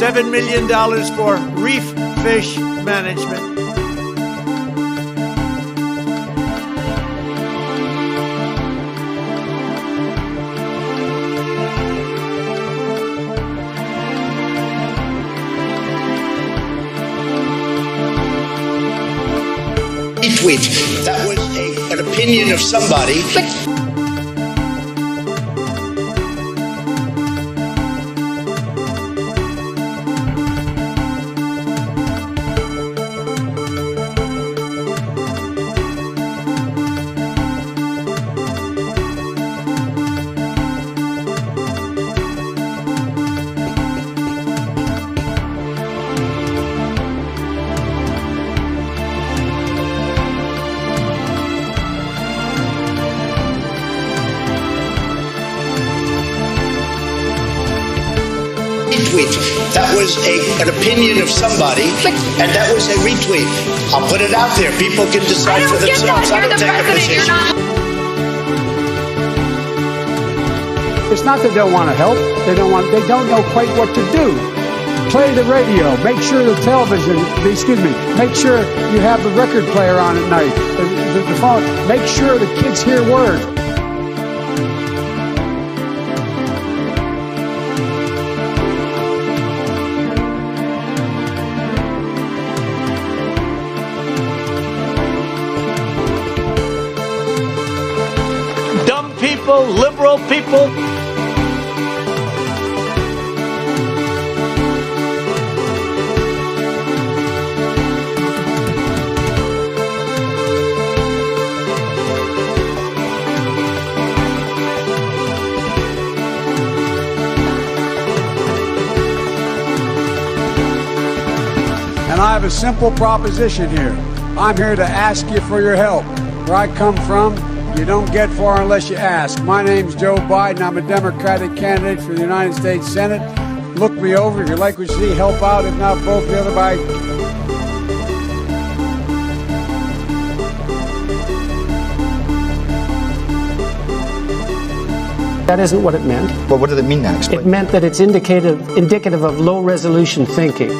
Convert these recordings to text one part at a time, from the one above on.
$7 million for reef fish management. Retweet. That was an opinion of somebody. Retweet. That was an opinion of somebody, and that was a retweet. I'll put it out there. People can decide for themselves. I don't take a position. It's not that they don't want to help. They don't know quite what to do. Play the radio. Make sure the television. Make sure you have the record player on at night. The phone. Make sure the kids hear words. People, liberal people. And I have a simple proposition here. I'm here to ask you for your help. Where I come from, you don't get far unless you ask. My name's Joe Biden. I'm a Democratic candidate for the United States Senate. Look me over. If you like what you see, help out. If not, vote the other way. That isn't what it meant. Well, what did it mean now? Explain. It meant that it's indicative of low-resolution thinking.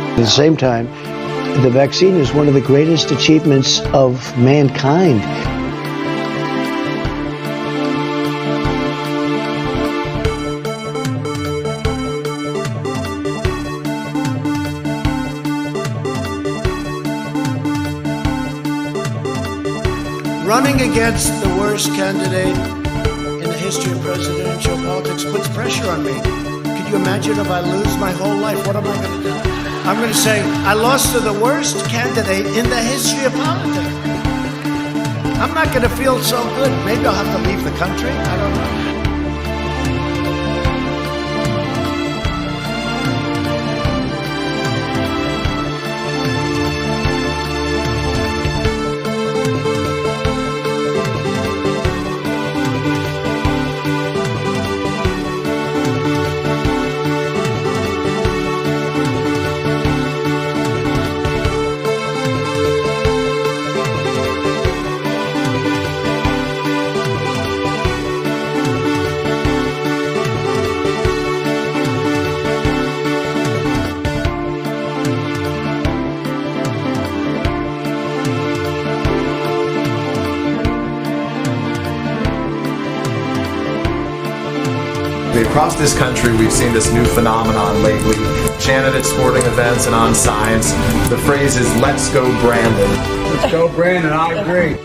At the same time, the vaccine is one of the greatest achievements of mankind. Running against the worst candidate in the history of presidential politics puts pressure on me. Could you imagine if I lose my whole life? What am I going to do? I'm going to say, I lost to the worst candidate in the history of politics. I'm not going to feel so good. Maybe I'll have to leave the country. I don't know. Across this country, we've seen this new phenomenon lately, chanted at sporting events and on signs. The phrase is, "Let's go, Brandon." Let's go, Brandon. I agree.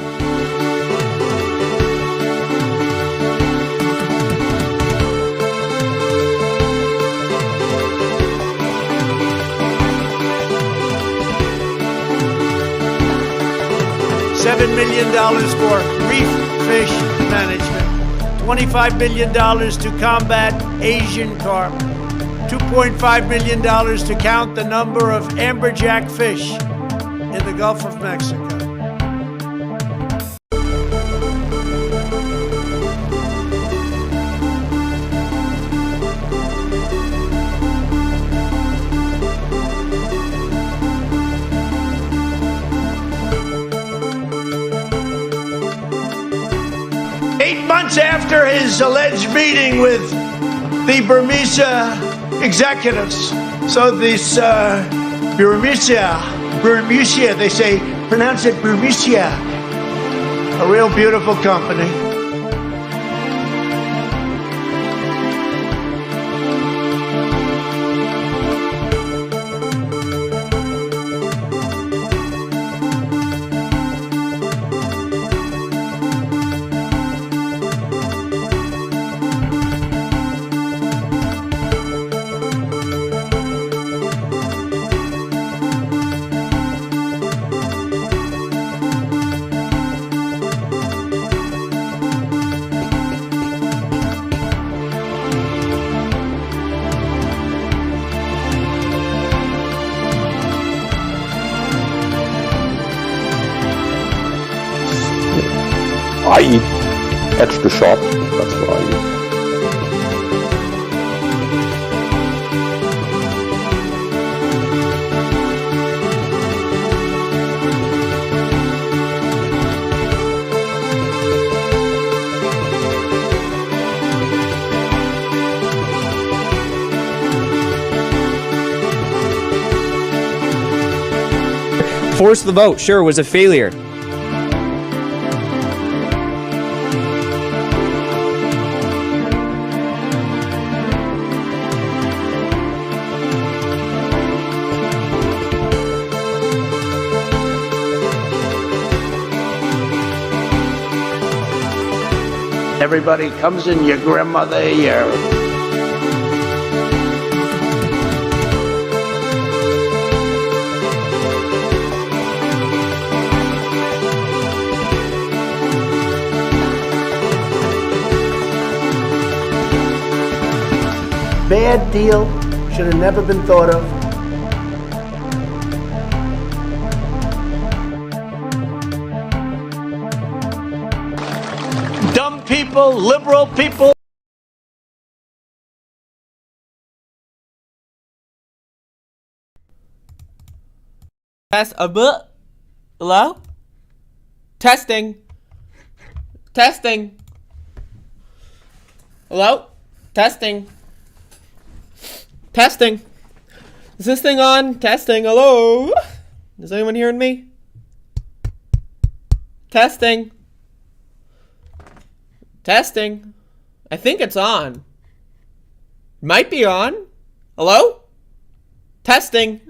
$7 million for reef fish management, $25 million to combat Asian carp, $2.5 million to count the number of amberjack fish in the Gulf of Mexico. months after his alleged meeting with the Burmese executives. So this Burmese, they say, pronounce it Burmese, a real beautiful company. I eat extra sharp, that's what I eat. Force the vote, sure, was a failure. Everybody comes in, your grandmother, your... Bad deal, should have never been thought of. Dumb people, liberal people. Test a bit. Hello? Testing. Testing. Hello? Testing. Testing. Is this thing on? Testing. Hello? Is anyone hearing me? Testing. Testing. I think it's on. Might be on. Hello? Testing.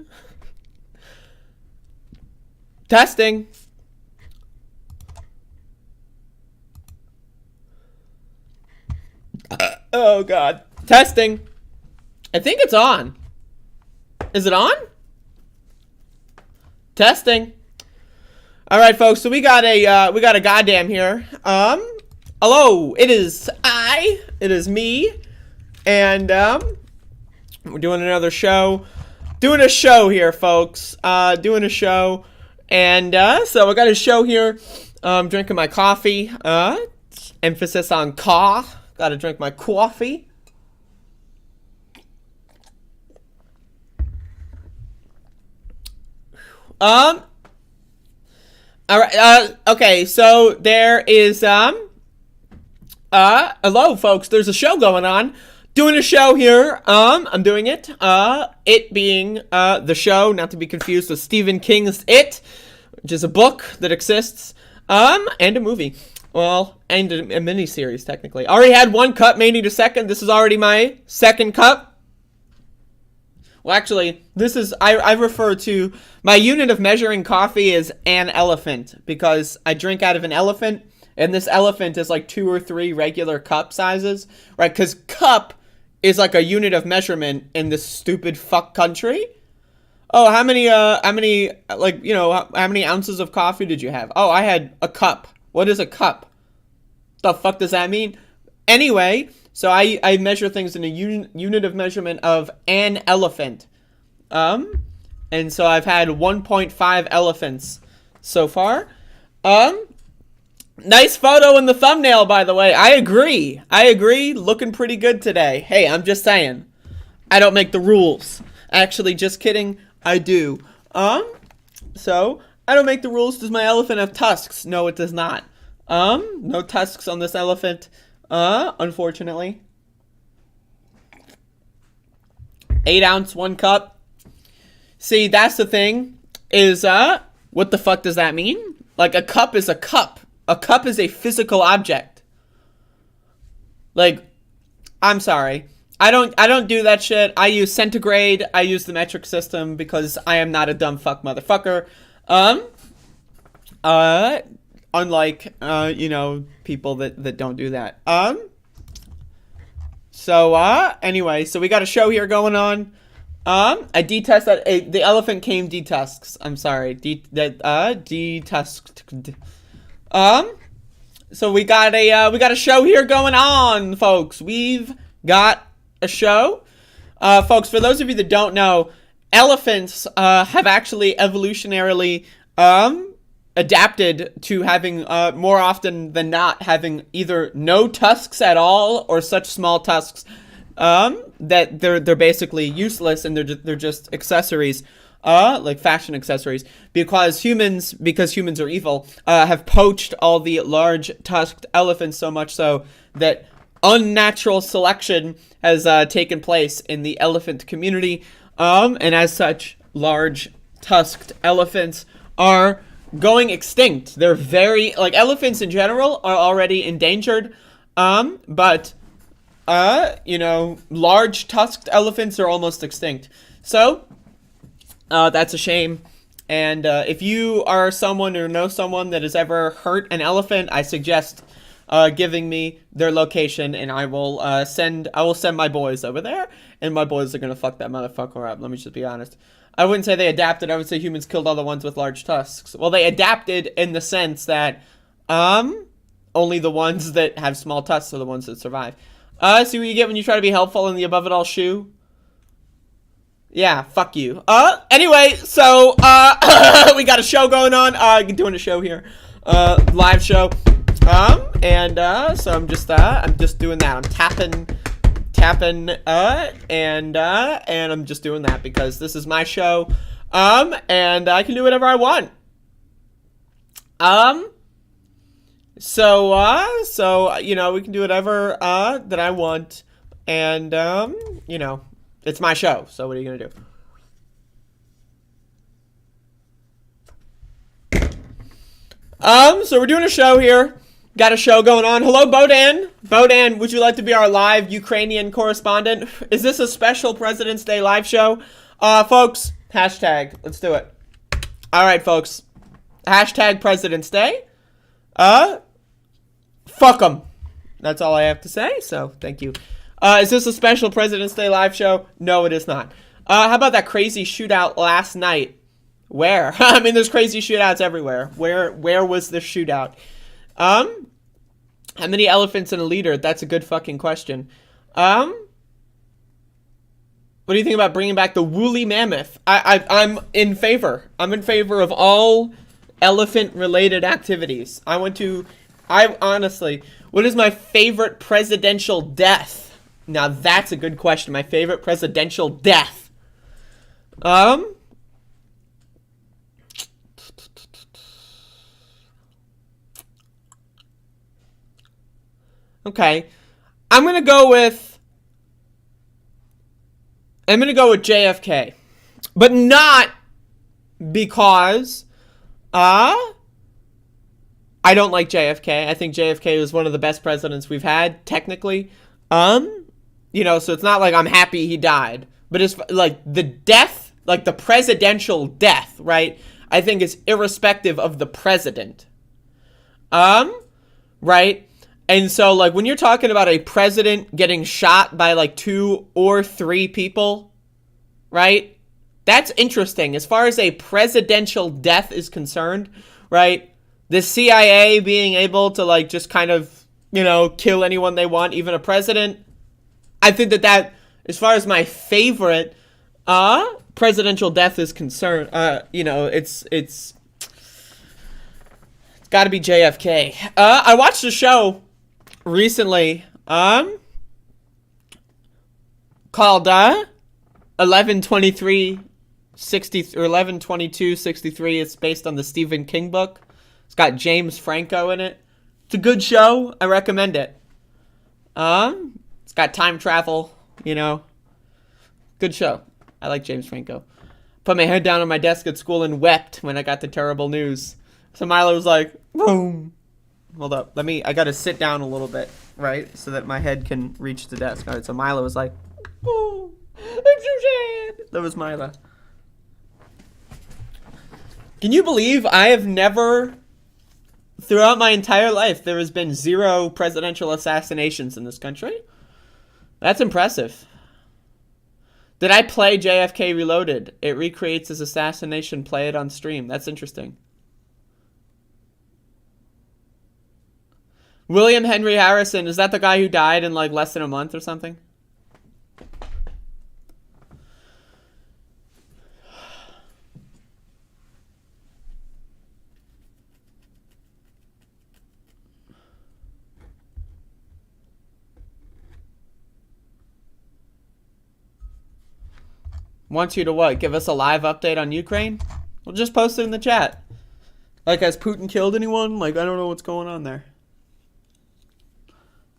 Testing. Oh God. Testing. I think it's on. Is it on? Testing. All right, folks. So we got a goddamn here. Hello. It is me, and we're doing another show. Doing a show here, folks. Doing a show, and so I got a show here. Drinking my coffee. Emphasis on ca. Got to drink my coffee. All right. Okay. So there is hello, folks. There's a show going on. Doing a show here. I'm doing it. It being the show, not to be confused with Stephen King's It, which is a book that exists. And a movie. Well, and a miniseries technically. Already had one cup. May need a second. This is already my second cup. Well, actually, this is, I refer to, my unit of measuring coffee is an elephant, because I drink out of an elephant, and this elephant is like 2 or 3 regular cup sizes, right? Because cup is like a unit of measurement in this stupid fuck country. Oh, how many, like, you know, how many ounces of coffee did you have? Oh, I had a cup. What is a cup? The fuck does that mean? Anyway, so I measure things in a unit of measurement of an elephant. And so I've had 1.5 elephants so far. Nice photo in the thumbnail, by the way. I agree. Looking pretty good today. Hey, I'm just saying. I don't make the rules. Actually, just kidding. I do. So I don't make the rules. Does my elephant have tusks? No, it does not. No tusks on this elephant. unfortunately. 8 ounce, 1 cup. See, that's the thing, is, what the fuck does that mean? Like, a cup is a cup. A cup is a physical object. Like, I'm sorry. I don't do that shit. I use centigrade. I use the metric system because I am not a dumb fuck motherfucker. Unlike, you know, people that don't do that. Anyway, so we got a show here going on. I detest that the elephant came detusks. I'm sorry. Detusked. So we got a show here going on, folks. We've got a show. Folks, for those of you that don't know, elephants have actually evolutionarily adapted to having more often than not having either no tusks at all or such small tusks that they're basically useless and they're just accessories, like fashion accessories, because humans are evil, have poached all the large tusked elephants so much so that unnatural selection has taken place in the elephant community, and as such, large tusked elephants are going extinct. They're very, like, elephants in general are already endangered, but you know, large tusked elephants are almost extinct. So, that's a shame. And if you are someone or know someone that has ever hurt an elephant, I suggest giving me their location, and I will send my boys over there, and my boys are gonna fuck that motherfucker up. Let me just be honest. I wouldn't say they adapted. I would say humans killed all the ones with large tusks. Well, they adapted in the sense that only the ones that have small tusks are the ones that survive. See what you get when you try to be helpful in the above it all shoe? Yeah, fuck you. Anyway, so we got a show going on. Doing a show here. Live show. So I'm just doing that. I'm tapping, and I'm just doing that because this is my show, and I can do whatever I want. So you know, we can do whatever that I want, and you know, it's my show. So what are you gonna do? So we're doing a show here. Got a show going on. Hello, Bodan. Bodan, would you like to be our live Ukrainian correspondent? Is this a special President's Day live show? Folks, hashtag. Let's do it. All right, folks. Hashtag President's Day. Fuck them. That's all I have to say, so thank you. Is this a special President's Day live show? No, it is not. How about that crazy shootout last night? Where? I mean, there's crazy shootouts everywhere. Where was the shootout? How many elephants in a liter? That's a good fucking question. What do you think about bringing back the woolly mammoth? I'm in favor. I'm in favor of all elephant-related activities. I honestly, what is my favorite presidential death? Now that's a good question. My favorite presidential death. Okay, I'm gonna go with JFK, but not because I don't like JFK. I think JFK was one of the best presidents we've had, technically. You know, so it's not like I'm happy he died, but it's like the death, like the presidential death, right? I think is irrespective of the president. Right? And so, like, when you're talking about a president getting shot by, like, 2 or 3 people, right? That's interesting. As far as a presidential death is concerned, right? The CIA being able to, like, just kind of, you know, kill anyone they want, even a president. I think that, as far as my favorite, presidential death is concerned, you know, it's gotta be JFK. I watched a show recently, called 11/23/60 or 11/22/63. It's based on the Stephen King book. It's got James Franco in it. It's a good show. I recommend it. It's got time travel, you know. Good show. I like James Franco. Put my head down on my desk at school and wept when I got the terrible news. So Milo was like, boom. Hold up. I gotta sit down a little bit, right? So that my head can reach the desk. All right, so Milo was like, oh, I'm so sad. That was Milo. Can you believe I have never, throughout my entire life, there has been 0 presidential assassinations in this country? That's impressive. Did I play JFK Reloaded? It recreates his assassination. Play it on stream. That's interesting. William Henry Harrison, is that the guy who died in like less than a month or something? Wants you to what? Give us a live update on Ukraine? We'll just post it in the chat. Like, has Putin killed anyone? Like, I don't know what's going on there.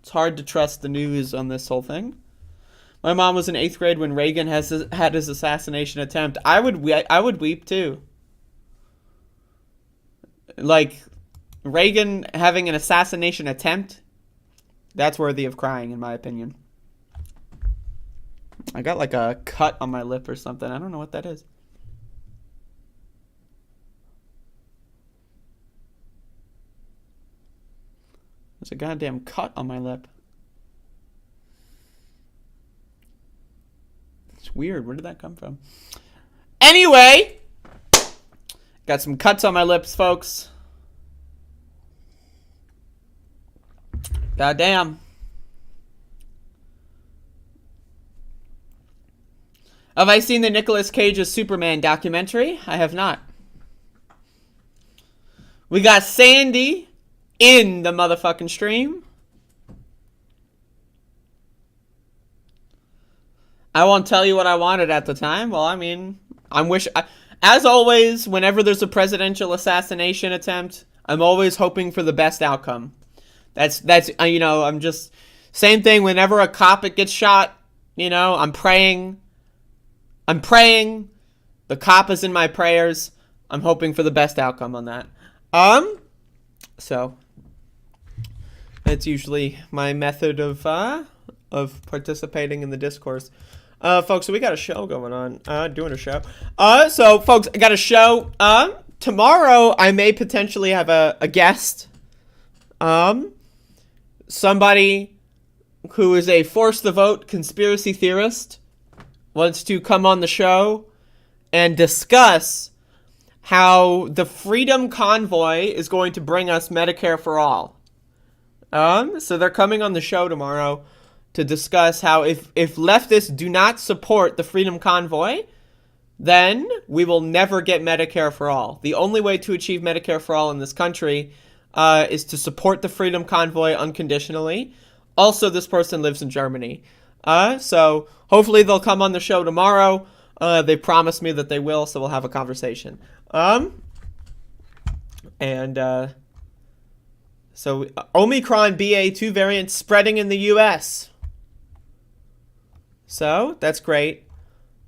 It's hard to trust the news on this whole thing. My mom was in 8th grade when Reagan had his assassination attempt. I would weep too. Like, Reagan having an assassination attempt, that's worthy of crying, in my opinion. I got like a cut on my lip or something. I don't know what that is. There's a goddamn cut on my lip. It's weird. Where did that come from? Anyway, got some cuts on my lips, folks. Goddamn. Have I seen the Nicolas Cage's Superman documentary? I have not. We got Sandy in the motherfucking stream. I won't tell you what I wanted at the time. Well, I mean, as always, whenever there's a presidential assassination attempt, I'm always hoping for the best outcome. That's you know, I'm just, same thing whenever a cop gets shot, you know, I'm praying. The cop is in my prayers. I'm hoping for the best outcome on that. So that's usually my method of participating in the discourse. Folks, so we got a show going on. Doing a show. So folks, I got a show. Tomorrow I may potentially have a guest. Somebody who is a force the vote conspiracy theorist wants to come on the show and discuss how the Freedom Convoy is going to bring us Medicare for all. So they're coming on the show tomorrow to discuss how if leftists do not support the Freedom Convoy, then we will never get Medicare for all. The only way to achieve Medicare for all in this country is to support the Freedom Convoy unconditionally. Also, this person lives in Germany. So hopefully they'll come on the show tomorrow. They promised me that they will, so we'll have a conversation. So Omicron BA.2 variant spreading in the US. So that's great.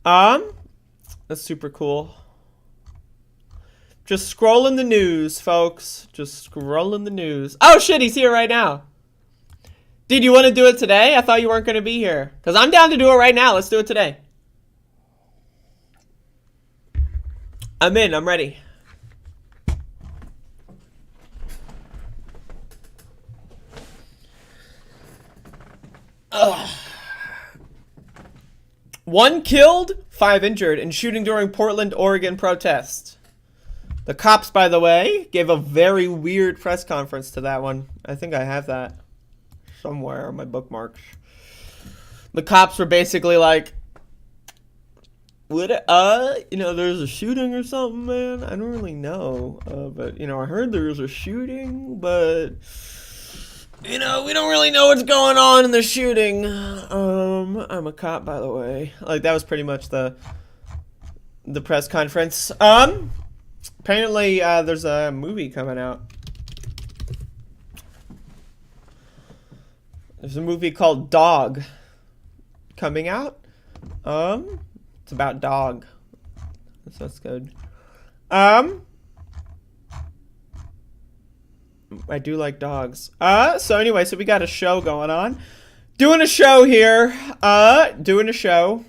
That's super cool. Just scrolling the news, folks. Just scrolling the news. Oh shit, he's here right now. Dude, you want to do it today? I thought you weren't going to be here. Because I'm down to do it right now. Let's do it today. I'm in. I'm ready. Ugh. 1 killed, 5 injured in shooting during Portland, Oregon protest. The cops, by the way, gave a very weird press conference to that one. I think I have that somewhere on my bookmarks. The cops were basically like, "What? You know, there's a shooting or something, man. I don't really know, but you know, I heard there was a shooting, but you know, we don't really know what's going on in the shooting. I'm a cop, by the way." Like that was pretty much the press conference. Apparently, there's a movie coming out. There's a movie called Dog coming out. It's about dog. So that's good. I do like dogs. So anyway, so we got a show going on. Doing a show here. Doing a show.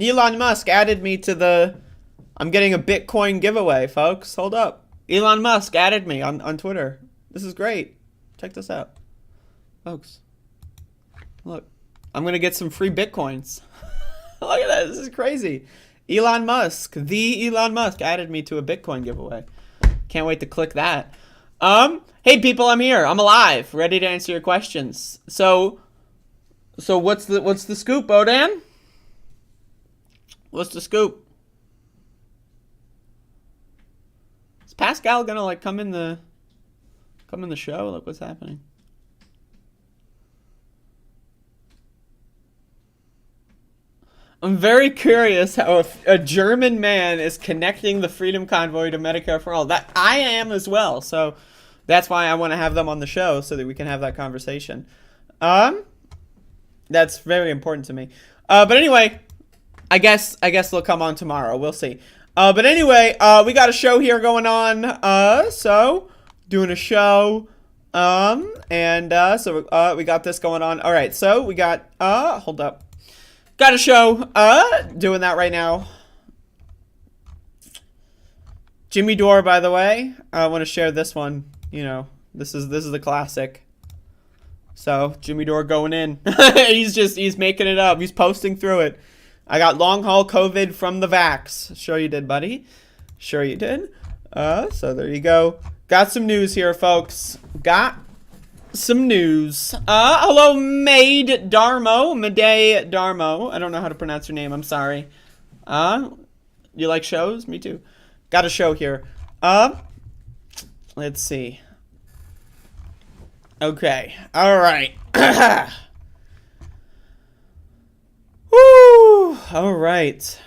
Elon Musk added me to the... I'm getting a Bitcoin giveaway, folks. Hold up. Elon Musk added me on Twitter. This is great. Check this out. Folks. Look. I'm going to get some free Bitcoins. Look at that. This is crazy. Elon Musk. The Elon Musk added me to a Bitcoin giveaway. Can't wait to click that. Hey people, I'm here. I'm alive. Ready to answer your questions. So what's the scoop, Bodan? What's the scoop? Is Pascal gonna like come in the show? Look what's happening. I'm very curious how a German man is connecting the Freedom Convoy to Medicare for All. That I am as well. So that's why I want to have them on the show so that we can have that conversation. That's very important to me. But anyway, I guess they'll come on tomorrow. We'll see. But anyway, we got a show here going on. So doing a show. So we got this going on. All right. So we got hold up. Got a show, doing that right now. Jimmy Dore, by the way. I want to share this one. You know, this is the classic. So, Jimmy Dore going in. he's making it up. He's posting through it. I got long haul COVID from the vax. Sure you did, buddy. Sure you did. So there you go. Got some news here, folks. Got some news. Hello, Made Darmo. Made Darmo. I don't know how to pronounce your name. I'm sorry. You like shows? Me too. Got a show here. Let's see. Okay. All right. Woo. All right.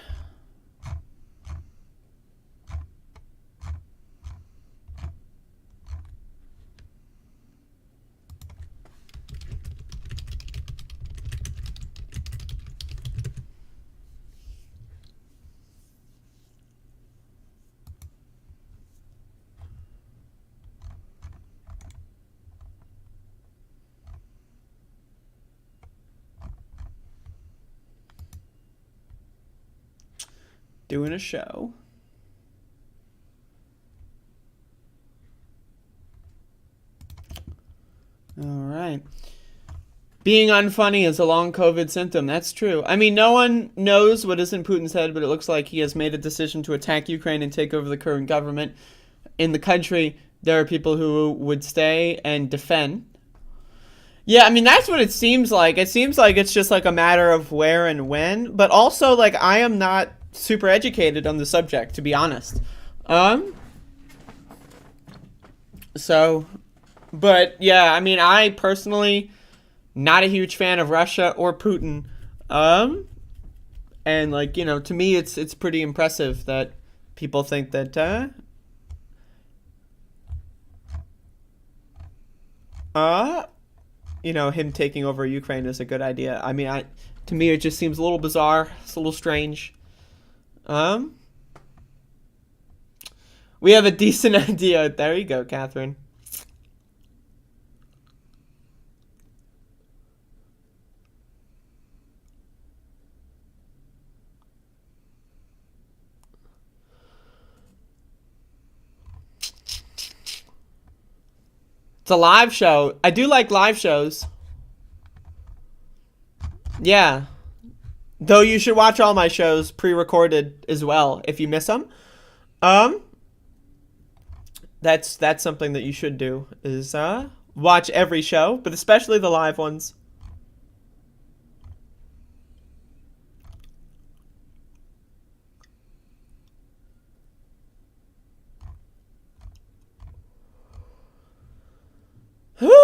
Doing a show. All right. Being unfunny is a long COVID symptom. That's true. I mean, no one knows what is in Putin's head, but it looks like he has made a decision to attack Ukraine and take over the current government. In the country, there are people who would stay and defend. Yeah, I mean, that's what it seems like. It seems like it's just like a matter of where and when. But also, like, I am not super educated on the subject, to be honest. But yeah, I mean, I personally not a huge fan of Russia or Putin. And like, you know, to me it's pretty impressive that people think that you know, him taking over Ukraine is a good idea. I mean, to me it just seems a little bizarre. It's a little strange. We have a decent idea. There you go, Catherine. It's a live show. I do like live shows. Yeah. Though you should watch all my shows pre-recorded as well if you miss them. That's something that you should do is watch every show, but especially the live ones. Whew.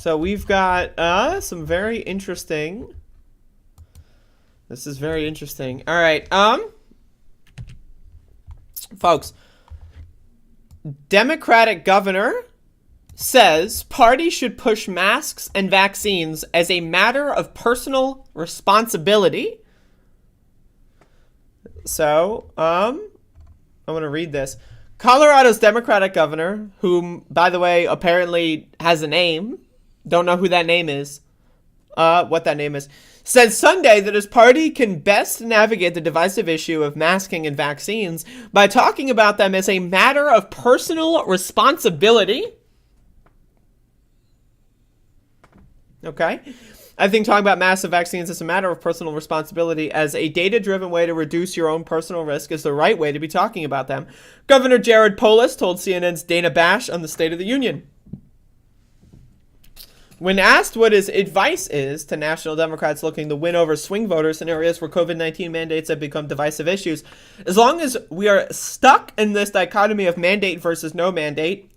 So we've got some very interesting. This is very interesting. All right, folks. Democratic governor says party should push masks and vaccines as a matter of personal responsibility. So, I'm going to read this. Colorado's Democratic governor, whom, by the way, apparently has a name, don't know who that name is, what that name is, said Sunday that his party can best navigate the divisive issue of masking and vaccines by talking about them as a matter of personal responsibility. Okay. I think talking about massive vaccines is a matter of personal responsibility as a data-driven way to reduce your own personal risk is the right way to be talking about them. Governor Jared Polis told CNN's Dana Bash on the State of the Union. When asked what his advice is to national Democrats looking to win over swing voters in areas where COVID-19 mandates have become divisive issues, as long as we are stuck in this dichotomy of mandate versus no mandate,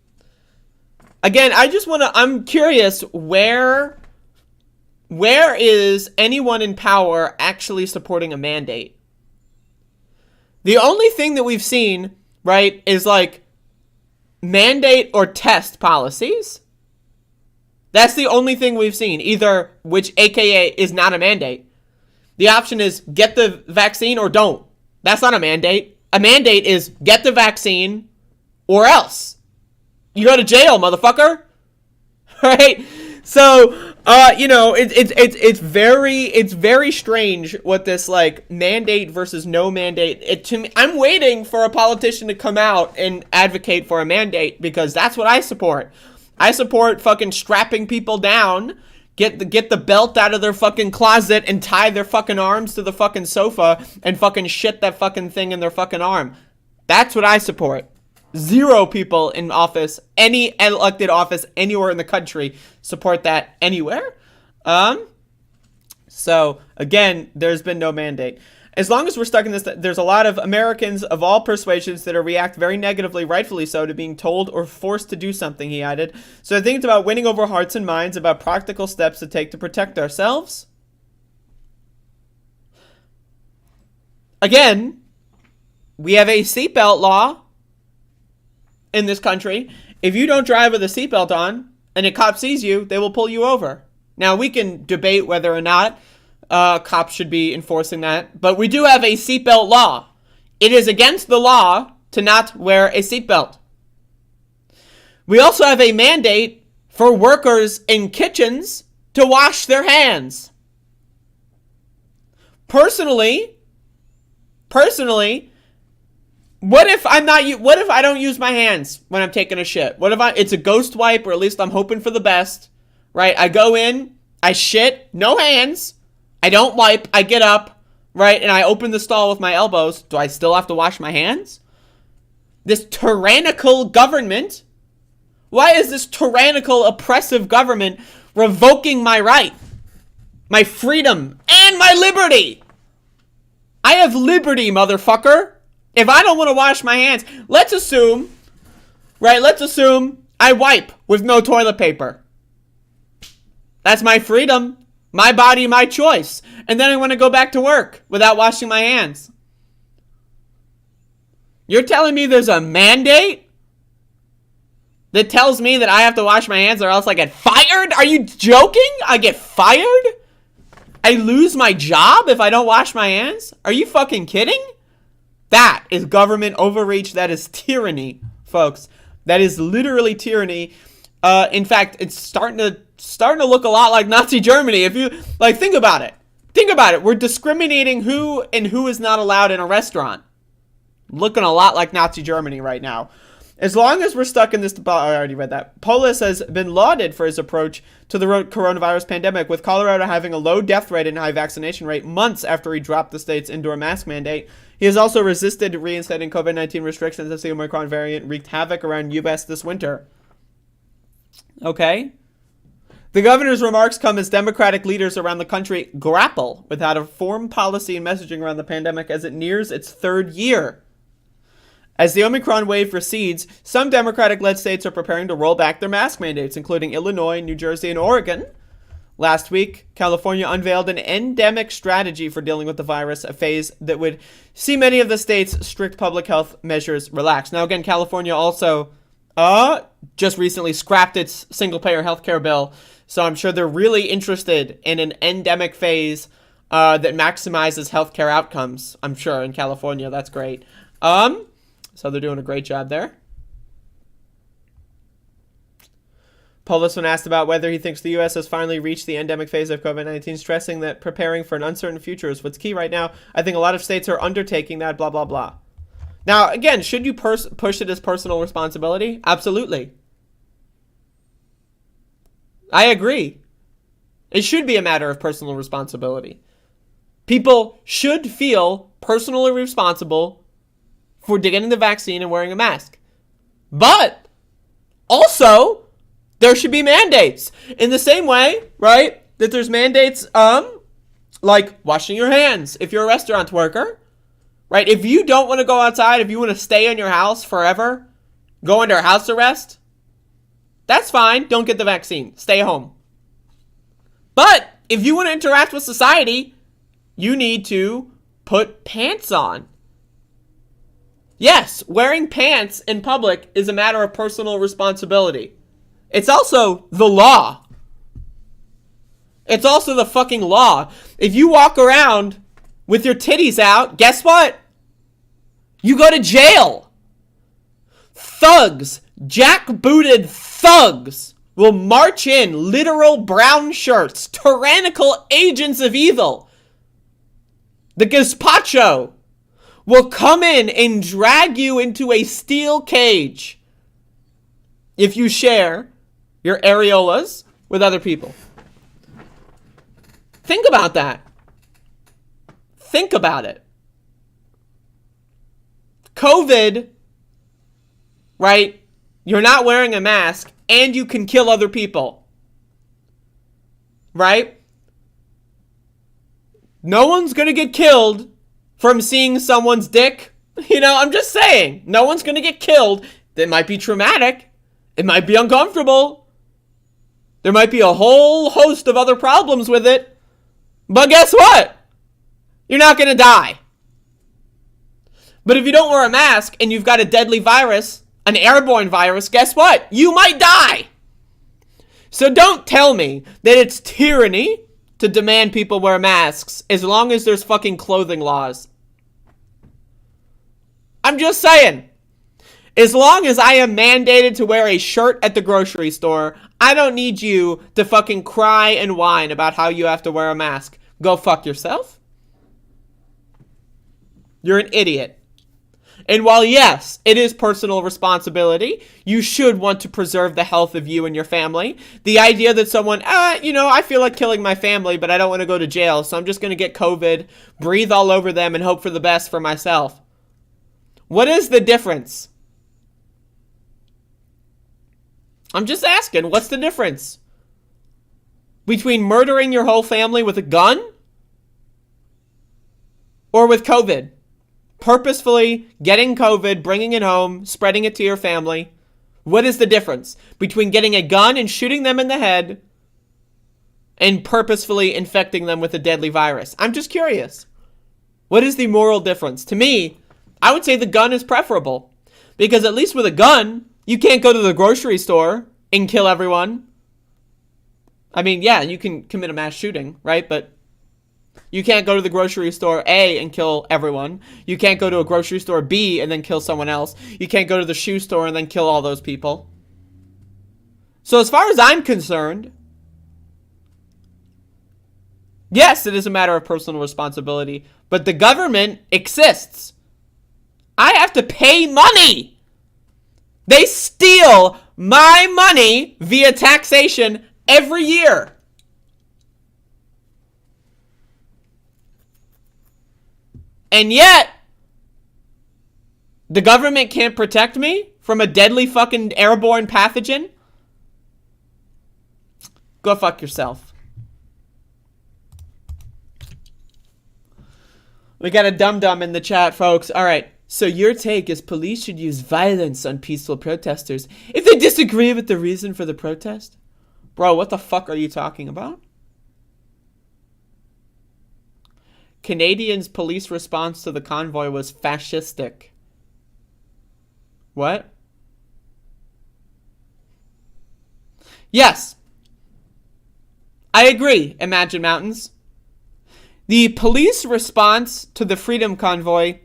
again, I'm curious, where is anyone in power actually supporting a mandate? The only thing that we've seen, right, is like mandate or test policies. That's the only thing we've seen, either, which AKA is not a mandate. The option is get the vaccine or don't. That's not a mandate. A mandate is get the vaccine or else. You go to jail, motherfucker. Right? So, it's very strange what this like mandate versus no mandate. To me, I'm waiting for a politician to come out and advocate for a mandate because that's what I support. I support fucking strapping people down, get the belt out of their fucking closet and tie their fucking arms to the fucking sofa and fucking shit that fucking thing in their fucking arm. That's what I support. Zero people in office, any elected office anywhere in the country support that anywhere. So again, there's been no mandate. As long as we're stuck in this, there's a lot of Americans of all persuasions that react very negatively, rightfully so, to being told or forced to do something, he added. So I think it's about winning over hearts and minds, about practical steps to take to protect ourselves. Again, we have a seatbelt law in this country. If you don't drive with a seatbelt on and a cop sees you, they will pull you over. Now, we can debate whether or not cops should be enforcing that, but we do have a seatbelt law. It is against the law to not wear a seatbelt. We also have a mandate for workers in kitchens to wash their hands. Personally, what if I don't use my hands when I'm taking a shit? What if it's a ghost wipe, or at least I'm hoping for the best, right? I go in, I shit, no hands, I don't wipe, I get up, right, and I open the stall with my elbows. Do I still have to wash my hands? This tyrannical government, why is this tyrannical, oppressive government revoking my right, my freedom, and my liberty? I have liberty, motherfucker. If I don't want to wash my hands, let's assume I wipe with no toilet paper. That's my freedom, my body, my choice. And then I want to go back to work without washing my hands. You're telling me there's a mandate that tells me that I have to wash my hands or else I get fired? Are you joking? I get fired? I lose my job if I don't wash my hands? Are you fucking kidding? That is government overreach. That is tyranny, folks. That is literally tyranny. In fact, it's starting to look a lot like Nazi Germany. If you think about it. Think about it. We're discriminating who is not allowed in a restaurant. Looking a lot like Nazi Germany right now. As long as we're stuck in this, I already read that. Polis has been lauded for his approach to the coronavirus pandemic, with Colorado having a low death rate and high vaccination rate months after he dropped the state's indoor mask mandate. He has also resisted reinstating COVID-19 restrictions as the Omicron variant wreaked havoc around U.S. this winter. Okay. The governor's remarks come as Democratic leaders around the country grapple with how to form policy and messaging around the pandemic as it nears its third year. As the Omicron wave recedes, some Democratic-led states are preparing to roll back their mask mandates, including Illinois, New Jersey, and Oregon. Last week, California unveiled an endemic strategy for dealing with the virus, a phase that would see many of the state's strict public health measures relaxed. Now, again, California also just recently scrapped its single-payer healthcare bill, so I'm sure they're really interested in an endemic phase that maximizes healthcare outcomes, I'm sure, in California. That's great. So they're doing a great job there. Polis, when asked about whether he thinks the U.S. has finally reached the endemic phase of COVID-19, stressing that preparing for an uncertain future is what's key right now. I think a lot of states are undertaking that, blah, blah, blah. Now, again, should you push it as personal responsibility? Absolutely. I agree. It should be a matter of personal responsibility. People should feel personally responsible for getting the vaccine and wearing a mask. But also, there should be mandates. In the same way, right, that there's mandates, like washing your hands if you're a restaurant worker, right? If you don't want to go outside, if you want to stay in your house forever, go under house arrest, that's fine. Don't get the vaccine. Stay home. But if you want to interact with society, you need to put pants on. Yes, wearing pants in public is a matter of personal responsibility. It's also the law. It's also the fucking law. If you walk around with your titties out, guess what? You go to jail. Thugs, jackbooted thugs, will march in, literal brown shirts, tyrannical agents of evil. The gazpacho will come in and drag you into a steel cage if you share your areolas with other people. Think about that. Think about it. COVID, right? You're not wearing a mask and you can kill other people. Right? No one's going to get killed from seeing someone's dick. You know, I'm just saying. No one's going to get killed. It might be traumatic. It might be uncomfortable. There might be a whole host of other problems with it. But guess what? You're not going to die. But if you don't wear a mask and you've got a deadly virus, an airborne virus, guess what? You might die. So don't tell me that it's tyranny to demand people wear masks as long as there's fucking clothing laws. I'm just saying. As long as I am mandated to wear a shirt at the grocery store, I don't need you to fucking cry and whine about how you have to wear a mask. Go fuck yourself. You're an idiot. And while, yes, it is personal responsibility, you should want to preserve the health of you and your family. The idea that someone, I feel like killing my family, but I don't want to go to jail, so I'm just going to get COVID, breathe all over them, and hope for the best for myself. What is the difference? I'm just asking, what's the difference between murdering your whole family with a gun or with COVID? Purposefully getting COVID, bringing it home, spreading it to your family. What is the difference between getting a gun and shooting them in the head and purposefully infecting them with a deadly virus? I'm just curious. What is the moral difference? To me, I would say the gun is preferable. Because at least with a gun, you can't go to the grocery store and kill everyone. I mean, yeah, you can commit a mass shooting, right? But you can't go to the grocery store A and kill everyone. You can't go to a grocery store B and then kill someone else. You can't go to the shoe store and then kill all those people. So as far as I'm concerned, yes, it is a matter of personal responsibility, but the government exists. I have to pay money. They steal my money via taxation every year. And yet, the government can't protect me from a deadly fucking airborne pathogen? Go fuck yourself. We got a dum-dum in the chat, folks. All right. So your take is police should use violence on peaceful protesters if they disagree with the reason for the protest? Bro, what the fuck are you talking about? Canadians' police response to the convoy was fascistic. What? Yes. I agree, Imagine Mountains. The police response to the Freedom Convoy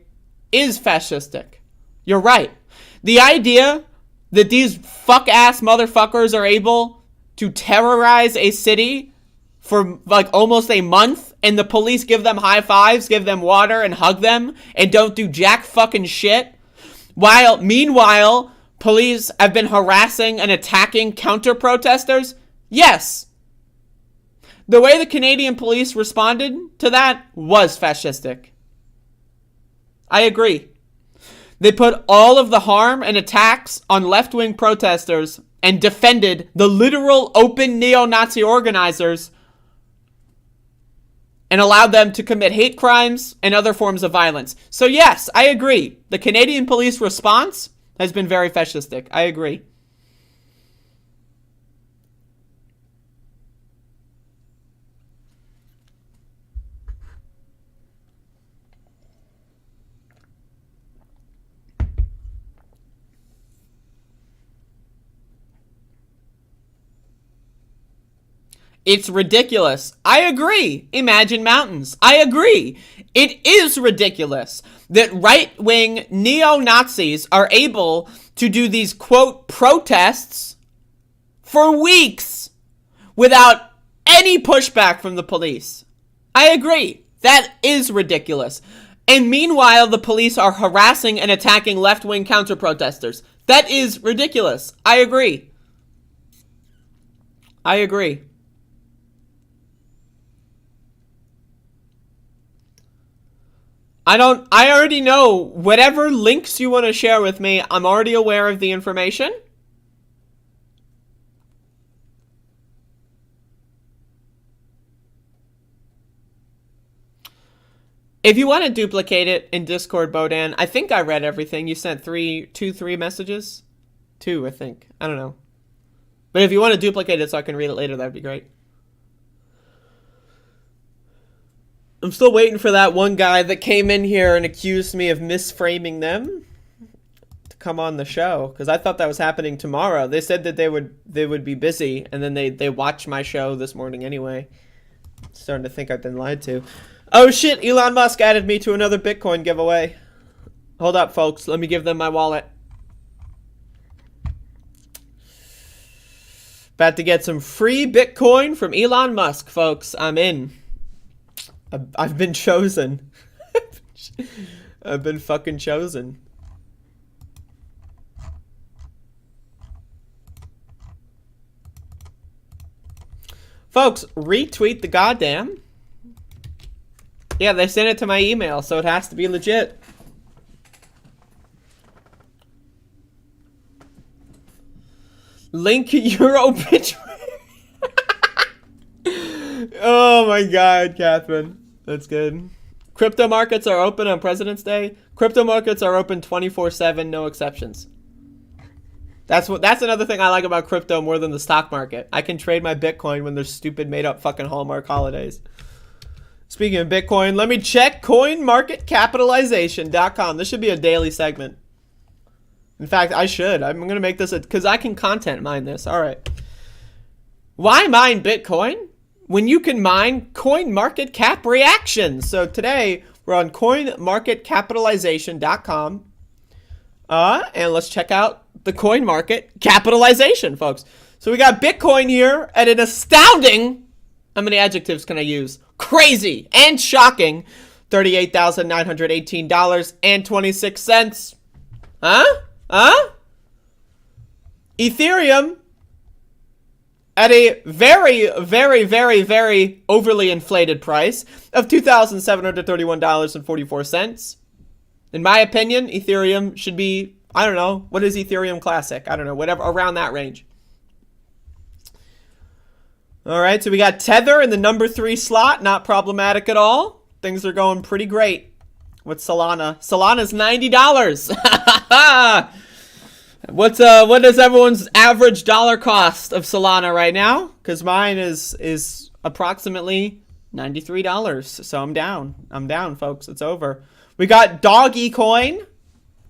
is fascistic. You're right. The idea that these fuck-ass motherfuckers are able to terrorize a city for like almost a month and the police give them high fives, give them water and hug them and don't do jack fucking shit. Meanwhile, police have been harassing and attacking counter-protesters. Yes. The way the Canadian police responded to that was fascistic. I agree. They put all of the harm and attacks on left-wing protesters and defended the literal open neo-Nazi organizers and allowed them to commit hate crimes and other forms of violence. So yes, I agree. The Canadian police response has been very fascistic. I agree. It's ridiculous. I agree. Imagine Mountains. I agree. It is ridiculous that right-wing neo-Nazis are able to do these, quote, protests for weeks without any pushback from the police. I agree. That is ridiculous. And meanwhile, the police are harassing and attacking left-wing counter-protesters. That is ridiculous. I agree. I agree. I already know whatever links you want to share with me. I'm already aware of the information. If you want to duplicate it in Discord, Bodan, I think I read everything. You sent three messages? 2, I think. I don't know. But if you want to duplicate it so I can read it later, that'd be great. I'm still waiting for that one guy that came in here and accused me of misframing them to come on the show, because I thought that was happening tomorrow. They said that they would be busy, and then they watched my show this morning anyway. Starting to think I've been lied to. Oh shit, Elon Musk added me to another Bitcoin giveaway. Hold up, folks. Let me give them my wallet. About to get some free Bitcoin from Elon Musk, folks. I'm in. I've been chosen. I've been fucking chosen. Folks, retweet the goddamn. Yeah, they sent it to my email, so it has to be legit. Link your obituary. Oh my god, Catherine. That's good. Crypto markets are open on President's Day. Crypto markets are open 24/7, no exceptions. That's another thing I like about crypto more than the stock market. I can trade my Bitcoin when there's stupid made up fucking Hallmark holidays. Speaking of Bitcoin, let me check coinmarketcapitalization.com. This should be a daily segment. In fact, I should. I'm going to make this because I can content mine this. All right. Why mine Bitcoin when you can mine CoinMarketCap reactions? So today we're on coinmarketcapitalization.com. And let's check out the coin market capitalization, folks. So we got Bitcoin here at an astounding, how many adjectives can I use? Crazy and shocking, $38,918.26. Huh? Ethereum at a very, very, very, very overly inflated price of $2,731.44. In my opinion, Ethereum should be, I don't know, what is Ethereum Classic? I don't know, whatever, around that range. All right, so we got Tether in the number 3 slot, not problematic at all. Things are going pretty great. What's Solana? Solana's $90. What is everyone's average dollar cost of Solana right now? Because mine is approximately $93. So I'm down. I'm down, folks. It's over. We got Doggy Coin.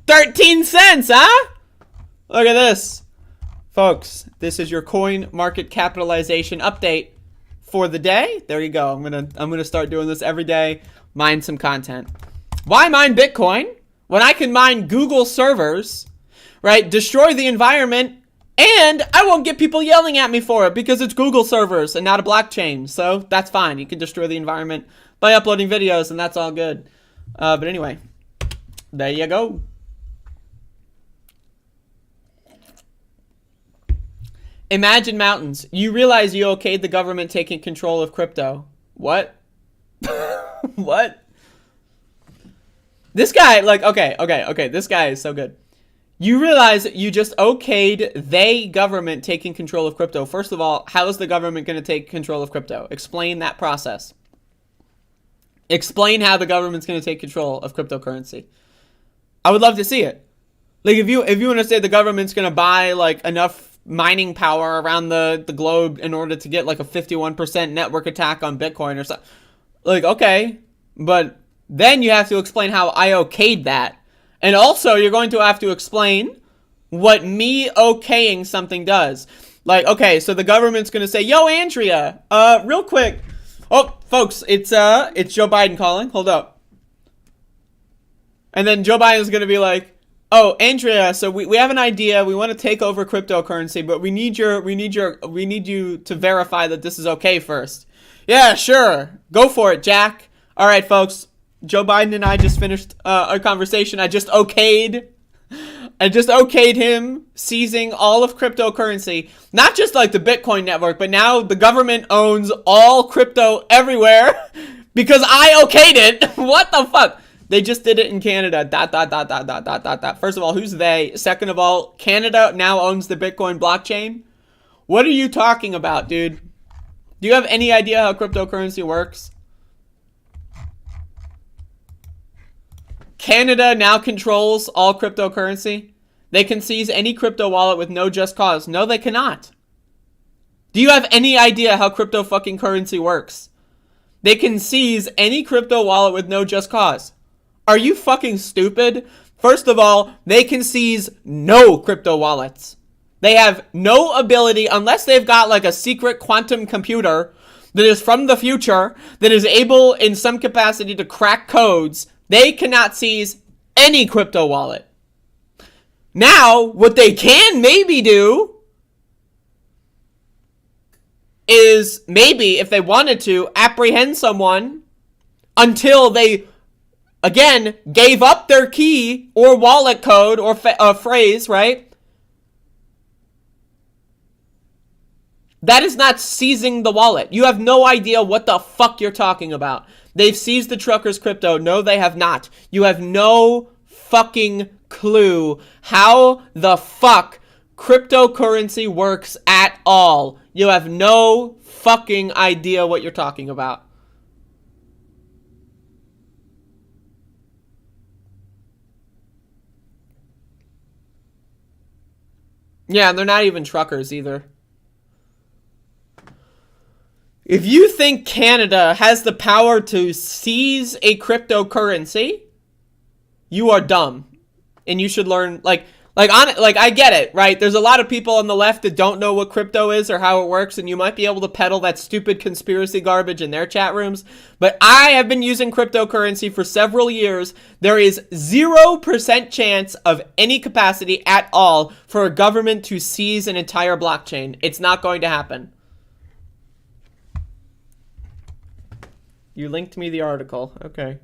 13 cents, huh? Look at this. Folks, this is your coin market capitalization update for the day. There you go. I'm gonna start doing this every day. Mine some content. Why mine Bitcoin when I can mine Google servers, right? Destroy the environment, and I won't get people yelling at me for it because it's Google servers and not a blockchain. So that's fine. You can destroy the environment by uploading videos, and that's all good. But anyway, there you go. Imagine Mountains. You realize you okayed the government taking control of crypto. What? What? This guy, like, okay. This guy is so good. You realize you just okayed the government taking control of crypto. First of all, how is the government going to take control of crypto? Explain that process. Explain how the government's going to take control of cryptocurrency. I would love to see it. Like, if you want to say the government's going to buy, like, enough mining power around the globe in order to get, like, a 51% network attack on Bitcoin or something. Like, okay. But then you have to explain how I okayed that. And also, you're going to have to explain what me okaying something does. Like, okay, so the government's going to say, yo, Andrea, real quick. Oh, folks, it's Joe Biden calling. Hold up. And then Joe Biden's going to be like, oh, Andrea, so we have an idea. We want to take over cryptocurrency, but we need you to verify that this is okay first. Yeah, sure. Go for it, Jack. All right, folks. Joe Biden and I just finished our conversation. I just okayed him seizing all of cryptocurrency. Not just like the Bitcoin network, but now the government owns all crypto everywhere because I okayed it. What the fuck? They just did it in Canada. ... First of all, who's they? Second of all, Canada now owns the Bitcoin blockchain. What are you talking about, dude? Do you have any idea how cryptocurrency works? Canada now controls all cryptocurrency. They can seize any crypto wallet with no just cause. No, they cannot. Do you have any idea how crypto fucking currency works? They can seize any crypto wallet with no just cause. Are you fucking stupid? First of all, they can seize no crypto wallets. They have no ability, unless they've got like a secret quantum computer that is from the future, that is able in some capacity to crack codes. They cannot seize any crypto wallet. Now, what they can maybe do is maybe, if they wanted to, apprehend someone until they, again, gave up their key or wallet code or phrase, right? That is not seizing the wallet. You have no idea what the fuck you're talking about. They've seized the trucker's crypto. No, they have not. You have no fucking clue how the fuck cryptocurrency works at all. You have no fucking idea what you're talking about. Yeah, they're not even truckers either. If you think Canada has the power to seize a cryptocurrency, you are dumb. And you should learn, I get it, right? There's a lot of people on the left that don't know what crypto is or how it works, and you might be able to peddle that stupid conspiracy garbage in their chat rooms. But I have been using cryptocurrency for several years. There is 0% chance of any capacity at all for a government to seize an entire blockchain. It's not going to happen. You linked me the article. Okay.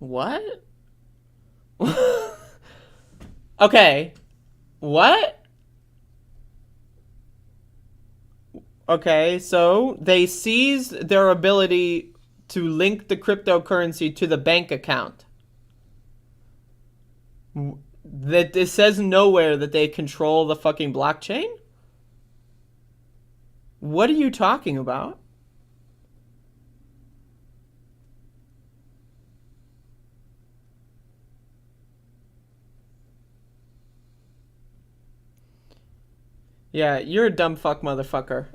What? Okay. What? Okay, so they seized their ability to link the cryptocurrency to the bank account. That it says nowhere that they control the fucking blockchain? What are you talking about? Yeah, you're a dumb fuck motherfucker.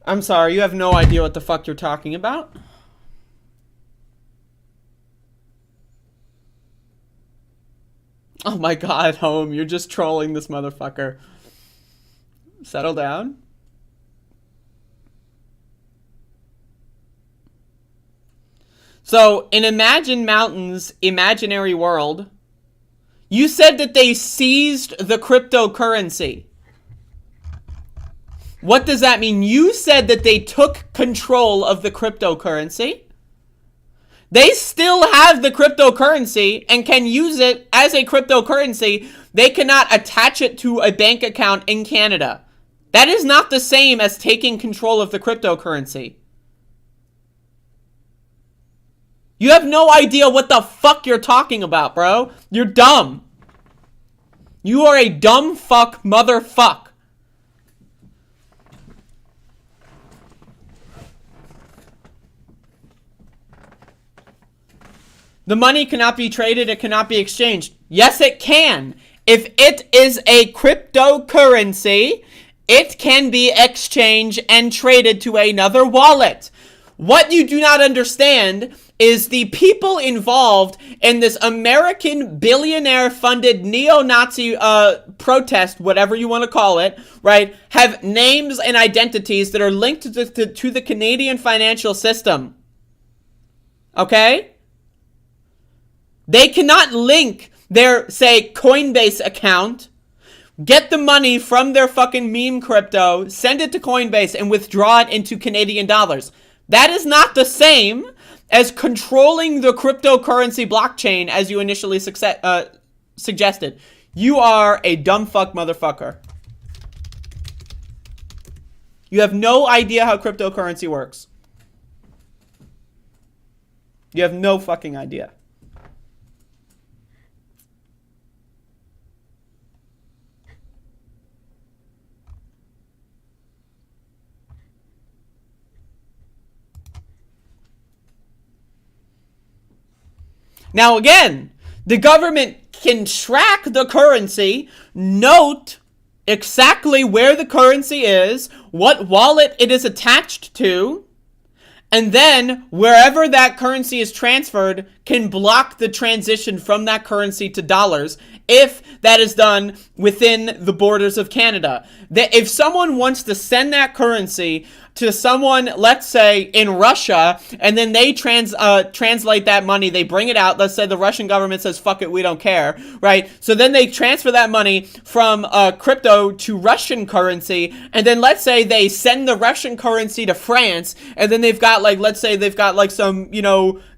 I'm sorry, you have no idea what the fuck you're talking about? Oh my god, Home, you're just trolling this motherfucker. Settle down. So, in Imagine Mountain's imaginary world, you said that they seized the cryptocurrency. What does that mean? You said that they took control of the cryptocurrency. They still have the cryptocurrency and can use it as a cryptocurrency. They cannot attach it to a bank account in Canada. That is not the same as taking control of the cryptocurrency. You have no idea what the fuck you're talking about, bro. You're dumb. You are a dumb fuck motherfuck. The money cannot be traded, it cannot be exchanged. Yes, it can. If it is a cryptocurrency, it can be exchanged and traded to another wallet. What you do not understand is the people involved in this American billionaire-funded neo-Nazi protest, whatever you want to call it, right, have names and identities that are linked to the Canadian financial system. Okay? They cannot link their, say, Coinbase account, get the money from their fucking meme crypto, send it to Coinbase, and withdraw it into Canadian dollars. That is not the same as controlling the cryptocurrency blockchain as you initially suggested. You are a dumb fuck motherfucker. You have no idea how cryptocurrency works. You have no fucking idea. Now again, the government can track the currency, note exactly where the currency is, what wallet it is attached to, and then wherever that currency is transferred can block the transition from that currency to dollars if that is done within the borders of Canada. If someone wants to send that currency to someone, let's say, in Russia, and then they translate that money, they bring it out, let's say the Russian government says, fuck it, we don't care, right? So then they transfer that money from crypto to Russian currency, and then let's say they send the Russian currency to France, and then they've got, like, let's say they've got, like, some,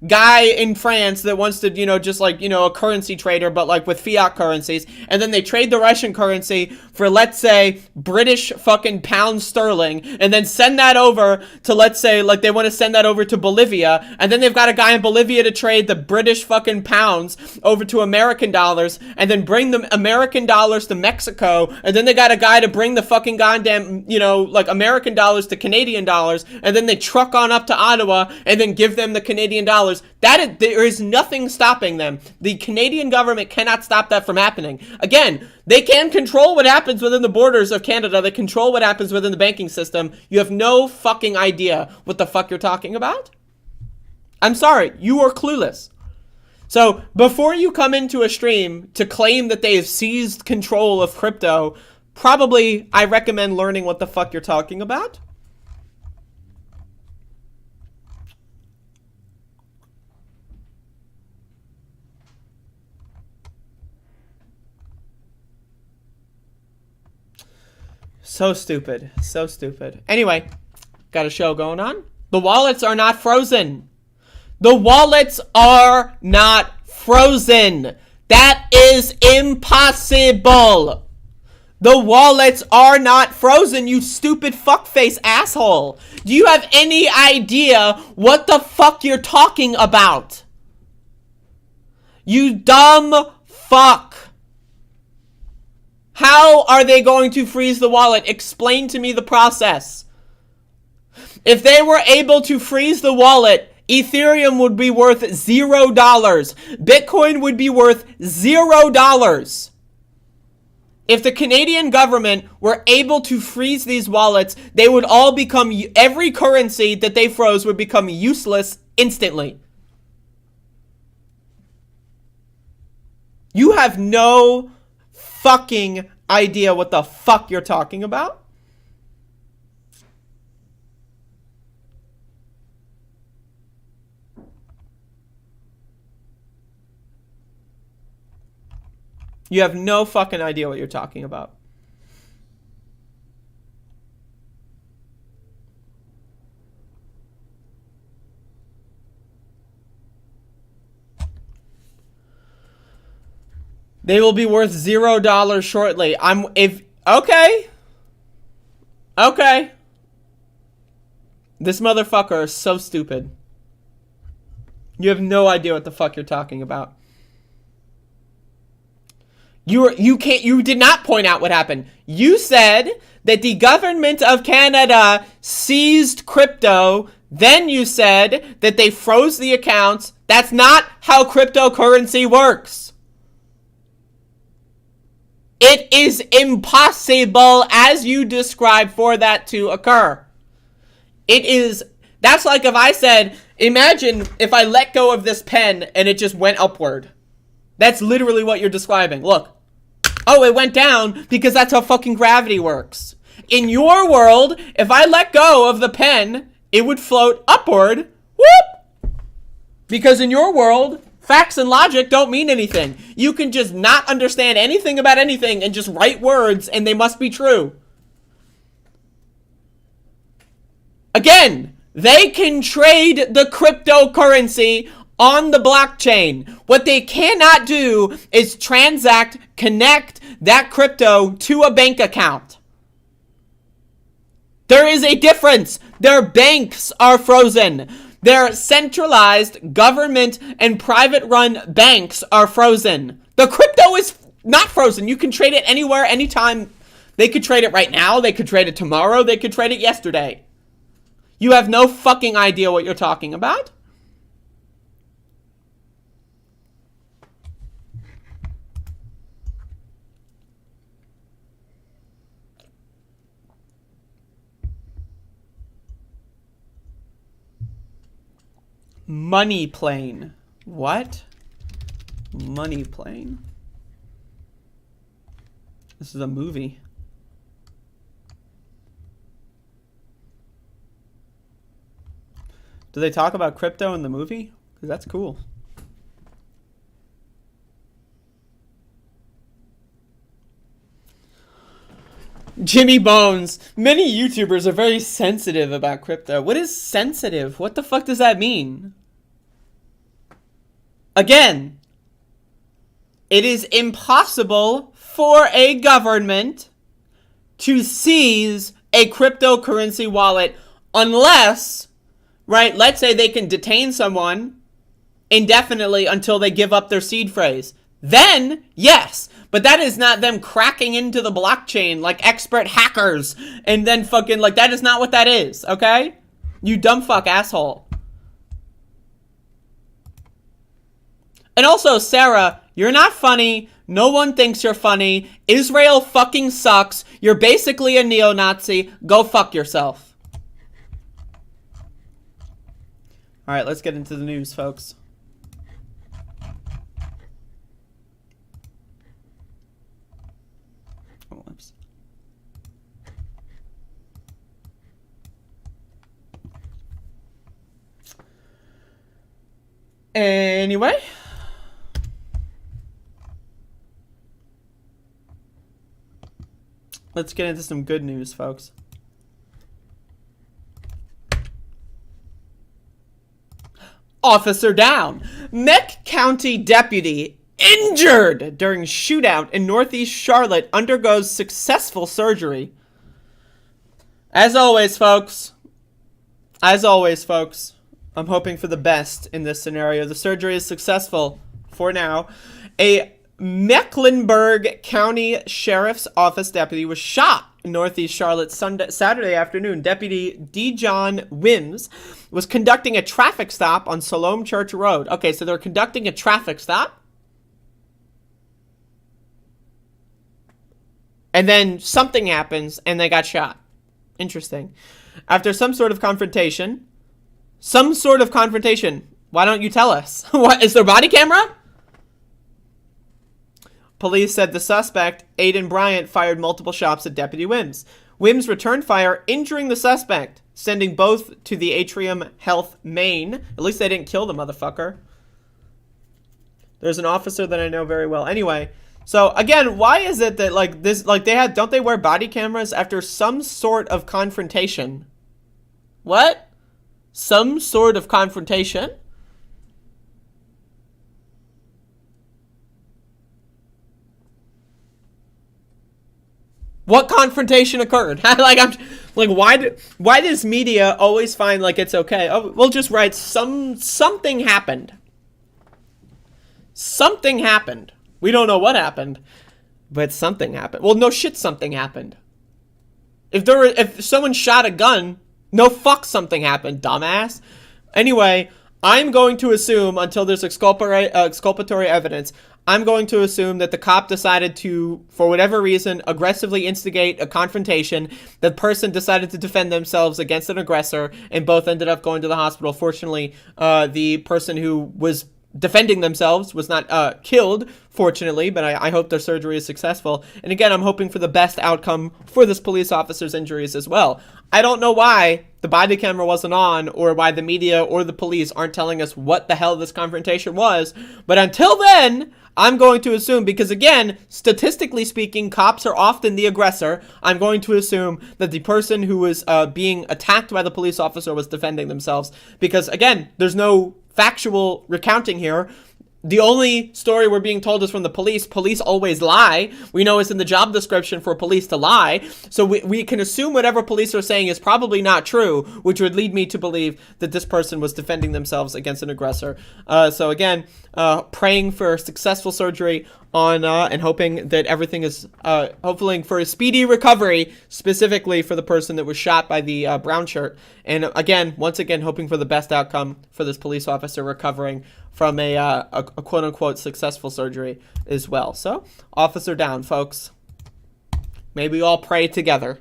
guy in France that wants to, just like, a currency trader, but like with fiat currencies, and then they trade the Russian currency for, let's say, British fucking pound sterling, and then send that over to, let's say, like, they want to send that over to Bolivia, and then they've got a guy in Bolivia to trade the British fucking pounds over to American dollars, and then bring the American dollars to Mexico, and then they got a guy to bring the fucking goddamn, like, American dollars to Canadian dollars, and then they truck on up to Ottawa, and then give them the Canadian dollars. There is nothing stopping them. The Canadian government cannot stop that from happening. Again, they can control what happens within the borders of Canada. They control what happens within the banking system. You have no fucking idea what the fuck you're talking about. I'm sorry, you are clueless. So, before you come into a stream to claim that they have seized control of crypto, probably I recommend learning what the fuck you're talking about. So stupid. So stupid. Anyway, got a show going on. The wallets are not frozen. The wallets are not frozen. That is impossible. The wallets are not frozen, you stupid fuckface asshole. Do you have any idea what the fuck you're talking about? You dumb fuck. How are they going to freeze the wallet? Explain to me the process. If they were able to freeze the wallet, Ethereum would be worth $0. Bitcoin would be worth $0. If the Canadian government were able to freeze these wallets, they would all become, every currency that they froze would become useless instantly. You have no fucking idea what the fuck you're talking about. You have no fucking idea what you're talking about. They will be worth $0 shortly. Okay. Okay. This motherfucker is so stupid. You have no idea what the fuck you're talking about. You did not point out what happened. You said that the government of Canada seized crypto. Then you said that they froze the accounts. That's not how cryptocurrency works. It is impossible, as you described, for that to occur. That's like if I said, imagine if I let go of this pen and it just went upward. That's literally what you're describing. Look. Oh, it went down because that's how fucking gravity works. In your world, if I let go of the pen, it would float upward. Whoop! Because in your world, facts and logic don't mean anything. You can just not understand anything about anything and just write words and they must be true. Again, they can trade the cryptocurrency on the blockchain. What they cannot do is connect that crypto to a bank account. There is a difference. Their banks are frozen. Their centralized government and private run banks are frozen. The crypto is not frozen. You can trade it anywhere, anytime. They could trade it right now. They could trade it tomorrow. They could trade it yesterday. You have no fucking idea what you're talking about. Money plane. What? Money plane. This is a movie. Do they talk about crypto in the movie? Because that's cool. Jimmy Bones. Many YouTubers are very sensitive about crypto. What is sensitive? What the fuck does that mean? Again, it is impossible for a government to seize a cryptocurrency wallet unless, right, let's say they can detain someone indefinitely until they give up their seed phrase. Then, yes. But that is not them cracking into the blockchain like expert hackers and then fucking, like, that is not what that is, okay? You dumb fuck asshole. And also, Sarah, you're not funny. No one thinks you're funny. Israel fucking sucks. You're basically a neo-Nazi. Go fuck yourself. All right, let's get into the news, folks. Oh, whoops. Anyway. Let's get into some good news, folks. officer down. Meck County deputy injured during shootout in Northeast Charlotte undergoes successful surgery. As always, folks, I'm hoping for the best in this scenario. The surgery is successful for now. A Mecklenburg County Sheriff's Office deputy was shot in Northeast Charlotte Saturday afternoon. Deputy D. John Wims was conducting a traffic stop on Salome Church Road. Okay, so they're conducting a traffic stop. And then something happens and they got shot. Interesting. After some sort of confrontation. Why don't you tell us? What is there body camera? Police said the suspect, Aiden Bryant, fired multiple shots at Deputy Wims. Wims returned fire, injuring the suspect, sending both to the Atrium Health Maine. At least they didn't kill the motherfucker. There's an officer that I know very well. Anyway, so again, why is it that like this, like don't they wear body cameras after some sort of confrontation? What? Some sort of confrontation? What confrontation occurred? Why does media always find like it's okay? Oh, we'll just write something happened. Something happened. We don't know what happened, but something happened. Well, no shit, something happened. If someone shot a gun, no fuck, something happened, dumbass. Anyway, I'm going to assume until there's exculpatory evidence, I'm going to assume that the cop decided to, for whatever reason, aggressively instigate a confrontation. The person decided to defend themselves against an aggressor, and both ended up going to the hospital. Fortunately, the person who was defending themselves was not killed, fortunately, but I hope their surgery is successful. And again, I'm hoping for the best outcome for this police officer's injuries as well. I don't know why the body camera wasn't on, or why the media or the police aren't telling us what the hell this confrontation was, but until then, I'm going to assume, because again, statistically speaking, cops are often the aggressor. I'm going to assume that the person who was being attacked by the police officer was defending themselves, because again, there's no factual recounting here. The only story we're being told is from the police. Police always lie. We know it's in the job description for police to lie. So we can assume whatever police are saying is probably not true, which would lead me to believe that this person was defending themselves against an aggressor. So again, praying for successful surgery on and hoping that everything is hopefully for a speedy recovery, specifically for the person that was shot by the brown shirt. And again, once again, hoping for the best outcome for this police officer recovering from a quote-unquote successful surgery as well. So, officer down, folks. Maybe we all pray together.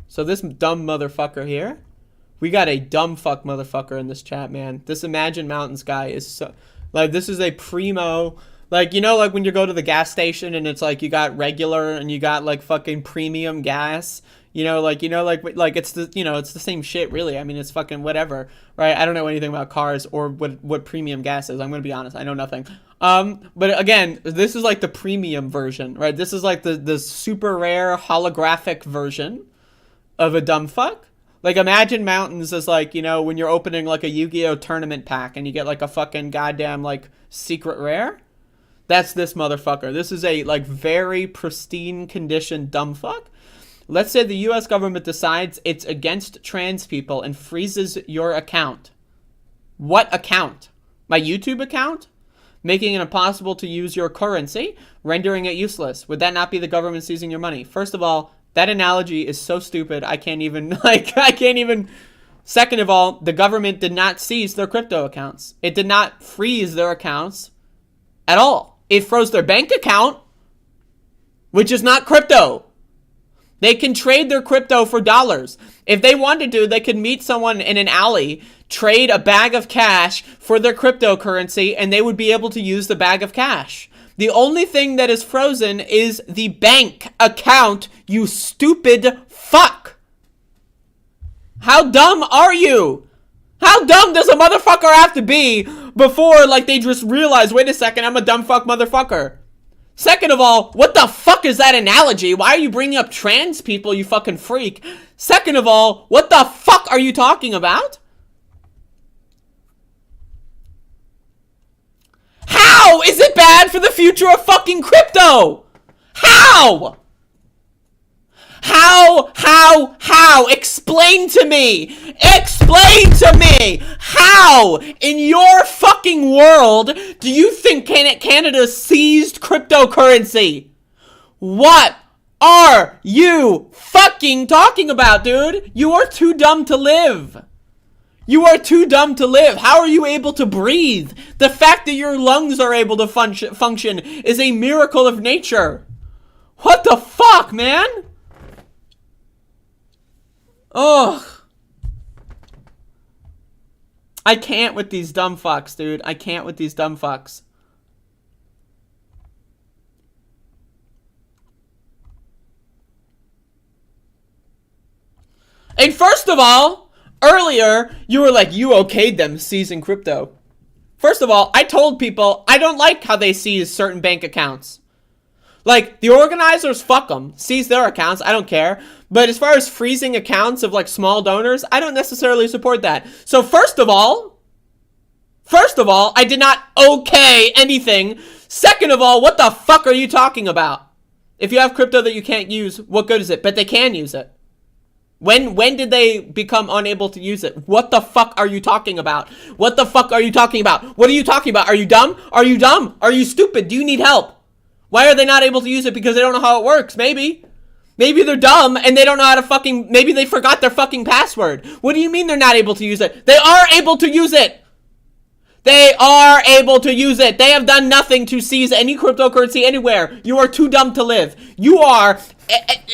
So this dumb motherfucker here. We got a dumb fuck motherfucker in this chat, man. This Imagine Mountains guy is so... Like, this is a primo... Like, you know, like when you go to the gas station and it's like you got regular and you got like fucking premium gas... like it's the, it's the same shit, really. I mean, it's fucking whatever, right? I don't know anything about cars or what premium gas is. I'm going to be honest. I know nothing. But again, this is like the premium version, right? This is like the super rare holographic version of a dumb fuck. Like, Imagine Mountains is like, when you're opening like a Yu-Gi-Oh tournament pack and you get like a fucking goddamn like secret rare. That's this motherfucker. This is a like very pristine condition dumb fuck. Let's say the U.S. government decides it's against trans people and freezes your account. What account? My YouTube account? Making it impossible to use your currency, rendering it useless. Would that not be the government seizing your money? First of all, that analogy is so stupid, I can't even... Second of all, the government did not seize their crypto accounts. It did not freeze their accounts at all. It froze their bank account, which is not crypto. They can trade their crypto for dollars. If they wanted to, they could meet someone in an alley, trade a bag of cash for their cryptocurrency, and they would be able to use the bag of cash. The only thing that is frozen is the bank account, you stupid fuck. How dumb are you? How dumb does a motherfucker have to be before, like, they just realize, wait a second, I'm a dumb fuck motherfucker? Second of all, what the fuck is that analogy? Why are you bringing up trans people, you fucking freak? Second of all, what the fuck are you talking about? How is it bad for the future of fucking crypto? How? How? Explain to me. Explain to me. How, in your fucking world, do you think Canada seized cryptocurrency? What are you fucking talking about, dude? You are too dumb to live. You are too dumb to live. How are you able to breathe? The fact that your lungs are able to function is a miracle of nature. What the fuck, man? Ugh. I can't with these dumb fucks, dude. I can't with these dumb fucks. And first of all, earlier, you were like, you okayed them seizing crypto. First of all, I told people I don't like how they seize certain bank accounts. Like, the organizers, fuck them. Seize their accounts, I don't care. But as far as freezing accounts of, like, small donors, I don't necessarily support that. So first of all, I did not okay anything. Second of all, what the fuck are you talking about? If you have crypto that you can't use, what good is it? But they can use it. When did they become unable to use it? What the fuck are you talking about? What the fuck are you talking about? What are you talking about? Are you dumb? Are you dumb? Are you stupid? Do you need help? Why are they not able to use it? Because they don't know how it works, maybe. Maybe they're dumb and they don't know how to fucking... Maybe they forgot their fucking password. What do you mean they're not able to use it? They are able to use it! They are able to use it. They have done nothing to seize any cryptocurrency anywhere. You are too dumb to live. You are,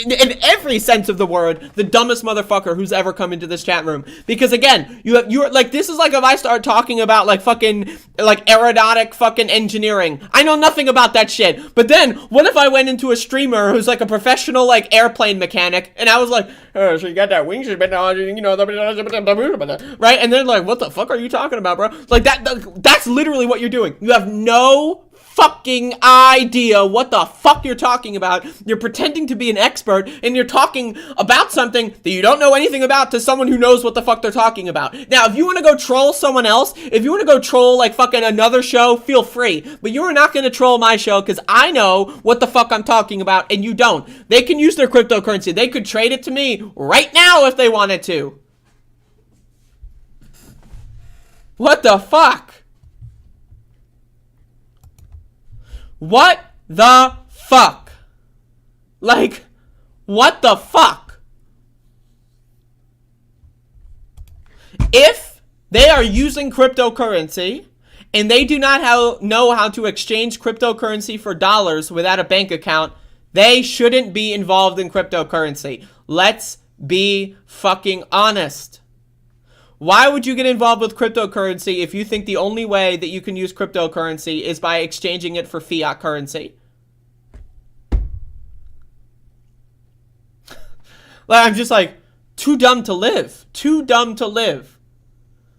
in every sense of the word, the dumbest motherfucker who's ever come into this chat room. Because again, you're like, this is like if I start talking about like fucking, like aeronautic fucking engineering. I know nothing about that shit. But then, what if I went into a streamer who's like a professional like airplane mechanic, and I was like, oh, so you got that wing technology, you know, right? And then like, what the fuck are you talking about, bro? Like that's literally what you're doing. You have no fucking idea what the fuck you're talking about. You're pretending to be an expert, and you're talking about something that you don't know anything about to someone who knows what the fuck they're talking about. Now, if you want to go troll someone else, if you want to go troll like fucking another show, feel free. But you are not going to troll my show because I know what the fuck I'm talking about, and you don't. They can use their cryptocurrency. They could trade it to me right now if they wanted to. What the fuck? What the fuck? Like, what the fuck? If they are using cryptocurrency and they do not know how to exchange cryptocurrency for dollars without a bank account, they shouldn't be involved in cryptocurrency. Let's be fucking honest. Why would you get involved with cryptocurrency if you think the only way that you can use cryptocurrency is by exchanging it for fiat currency? Like, I'm just like, too dumb to live. Too dumb to live.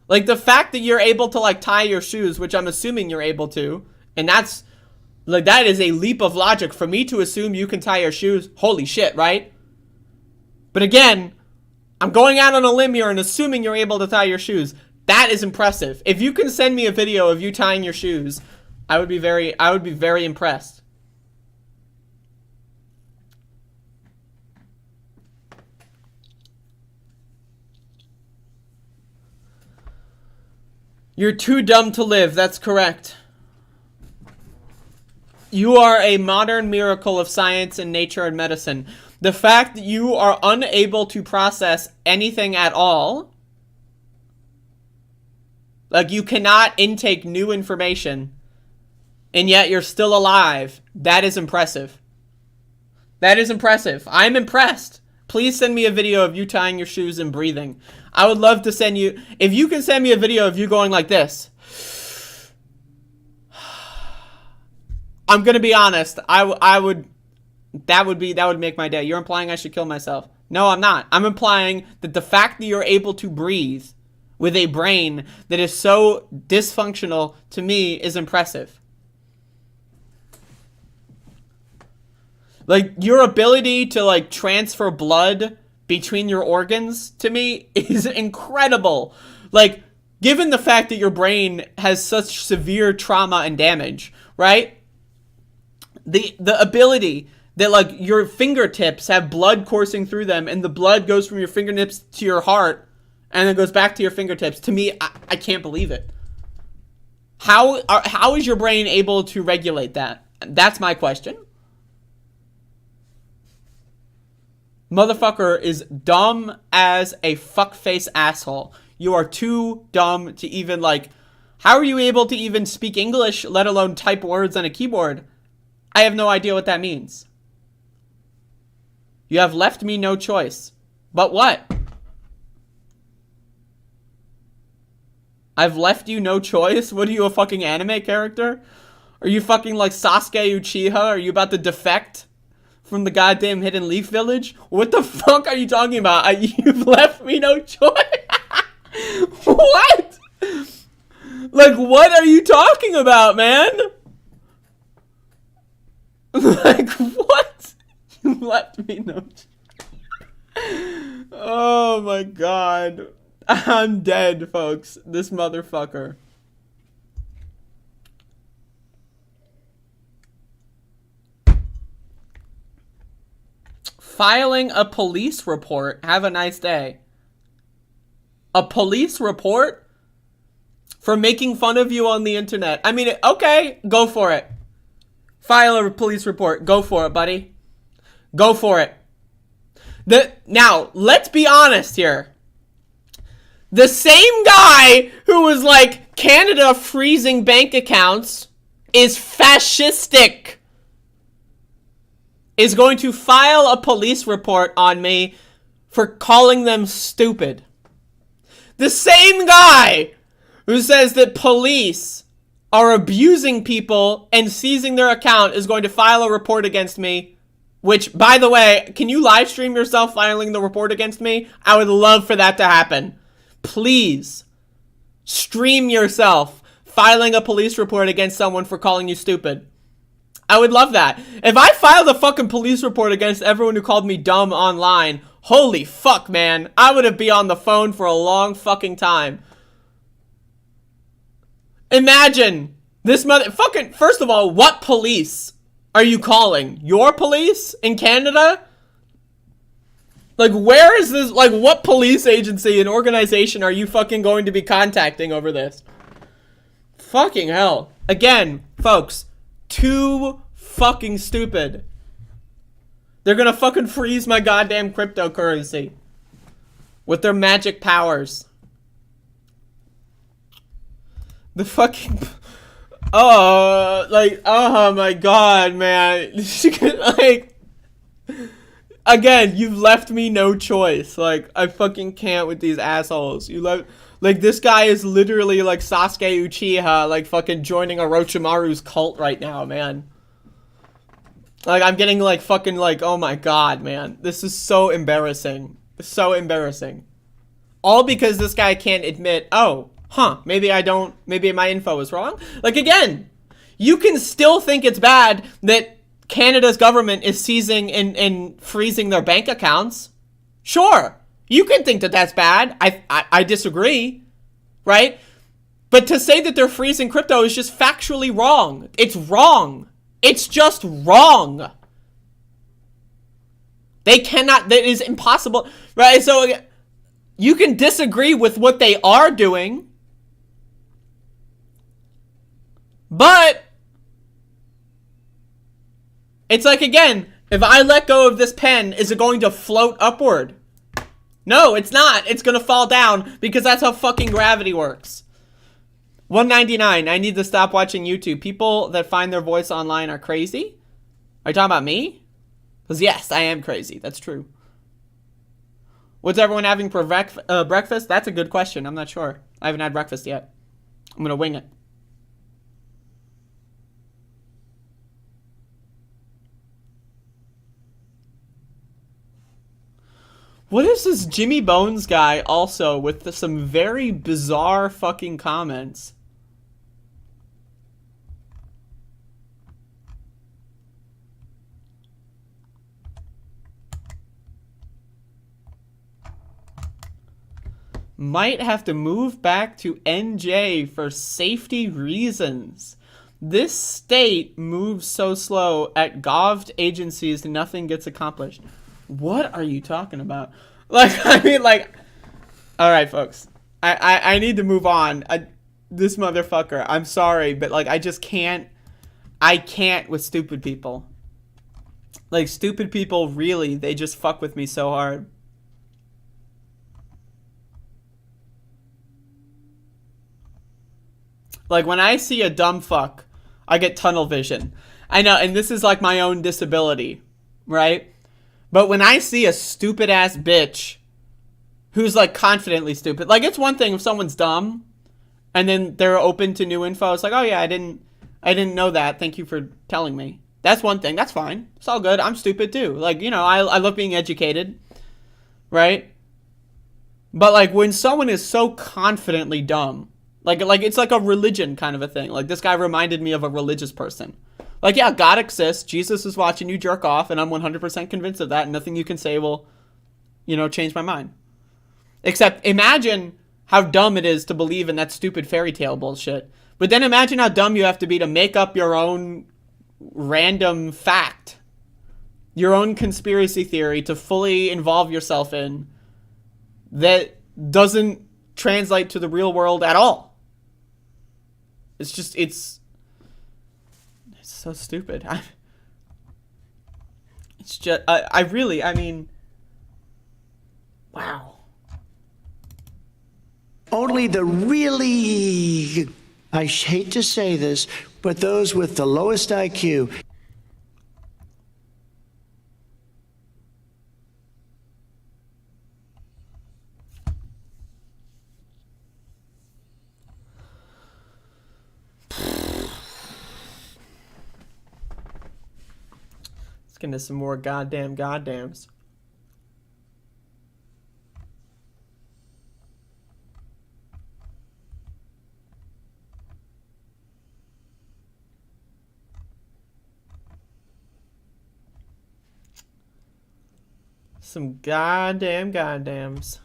Like, the fact that you're able to, like, tie your shoes, which I'm assuming you're able to, and that's, like, that is a leap of logic for me to assume you can tie your shoes. Holy shit, right? But again, I'm going out on a limb here and assuming you're able to tie your shoes. That is impressive. If you can send me a video of you tying your shoes, I would be very impressed. You're too dumb to live. That's correct. You are a modern miracle of science and nature and medicine. The fact that you are unable to process anything at all, like you cannot intake new information, and yet you're still alive, that is impressive. That is impressive. I'm impressed. Please send me a video of you tying your shoes and breathing. I would love to send you, if you can send me a video of you going like this. I'm gonna be honest, I would, that would make my day. You're implying I should kill myself. No, I'm not. I'm implying that the fact that you're able to breathe with a brain that is so dysfunctional to me is impressive. Like, your ability to, like, transfer blood between your organs, to me, is incredible. Like, given the fact that your brain has such severe trauma and damage, right? The ability that, like, your fingertips have blood coursing through them, and the blood goes from your fingertips to your heart, and then goes back to your fingertips. To me, I can't believe it. How is your brain able to regulate that? That's my question. Motherfucker is dumb as a fuckface asshole. You are too dumb to even, like... How are you able to even speak English, let alone type words on a keyboard? I have no idea what that means. You have left me no choice. But what? I've left you no choice? What are you, a fucking anime character? Are you fucking like Sasuke Uchiha? Are you about to defect from the goddamn Hidden Leaf Village? What the fuck are you talking about? You've left me no choice. What? Like, what are you talking about, man? Like, what? You left me no choice. Oh my god. I'm dead, folks. This motherfucker. Filing a police report. Have a nice day. A police report? For making fun of you on the internet. I mean, okay, go for it. File a police report. Go for it, buddy. Go for it. Now, let's be honest here. The same guy who was like, Canada freezing bank accounts is fascistic, is going to file a police report on me for calling them stupid. The same guy who says that police are abusing people and seizing their account is going to file a report against me. Which, by the way, can you live stream yourself filing the report against me? I would love for that to happen. Please, stream yourself filing a police report against someone for calling you stupid. I would love that. If I filed a fucking police report against everyone who called me dumb online, holy fuck, man. I would have been on the phone for a long fucking time. Imagine this fucking, first of all, what police are you calling? Your police in Canada? Like, where is this, like, what police agency and organization are you fucking going to be contacting over this? Fucking hell. Again, folks, too fucking stupid. They're gonna fucking freeze my goddamn cryptocurrency with their magic powers. The fucking... Oh, like, oh my god, man. Like... Again, you've left me no choice. Like, I fucking can't with these assholes. You left, like, this guy is literally like Sasuke Uchiha, like fucking joining Orochimaru's cult right now, man. Like, I'm getting like fucking like, oh my god, man. This is so embarrassing. So embarrassing. All because this guy can't admit, oh, maybe my info is wrong. Like, again, you can still think it's bad that Canada's government is seizing and freezing their bank accounts. Sure, you can think that that's bad. I disagree, right? But to say that they're freezing crypto is just factually wrong. It's wrong. It's just wrong. They cannot, that is impossible, right? So you can disagree with what they are doing, but it's like, again, if I let go of this pen, is it going to float upward? No, it's not. It's going to fall down because that's how fucking gravity works. 199. I need to stop watching YouTube. People that find their voice online are crazy? Are you talking about me? Because yes, I am crazy. That's true. What's everyone having for breakfast? That's a good question. I'm not sure. I haven't had breakfast yet. I'm going to wing it. What is this Jimmy Bones guy also with some very bizarre fucking comments? might have to move back to NJ for safety reasons. This state moves so slow at governed agencies nothing gets accomplished. What are you talking about? Like, I mean, like, all right, folks. I need to move on. This motherfucker. I'm sorry, but, like, I just can't. I can't with stupid people. Like, stupid people, really, they just fuck with me so hard. Like, when I see a dumb fuck, I get tunnel vision. I know, and this is like my own disability, right? But when I see a stupid-ass bitch who's, like, confidently stupid, like, it's one thing if someone's dumb, and then they're open to new info. It's like, oh, yeah, I didn't know that. Thank you for telling me. That's one thing. That's fine. It's all good. I'm stupid, too. Like, you know, I love being educated, right? But, like, when someone is so confidently dumb, like it's like a religion kind of a thing. Like, this guy reminded me of a religious person. Like, yeah, God exists. Jesus is watching you jerk off, and I'm 100% convinced of that, and nothing you can say will, you know, change my mind. Except, imagine how dumb it is to believe in that stupid fairy tale bullshit. But then imagine how dumb you have to be to make up your own random fact. Your own conspiracy theory to fully involve yourself in that doesn't translate to the real world at all. It's just, it's so stupid. It's just, I mean, wow. Only the really, I hate to say this, but those with the lowest IQ. Let's get into some more goddams. Some goddams.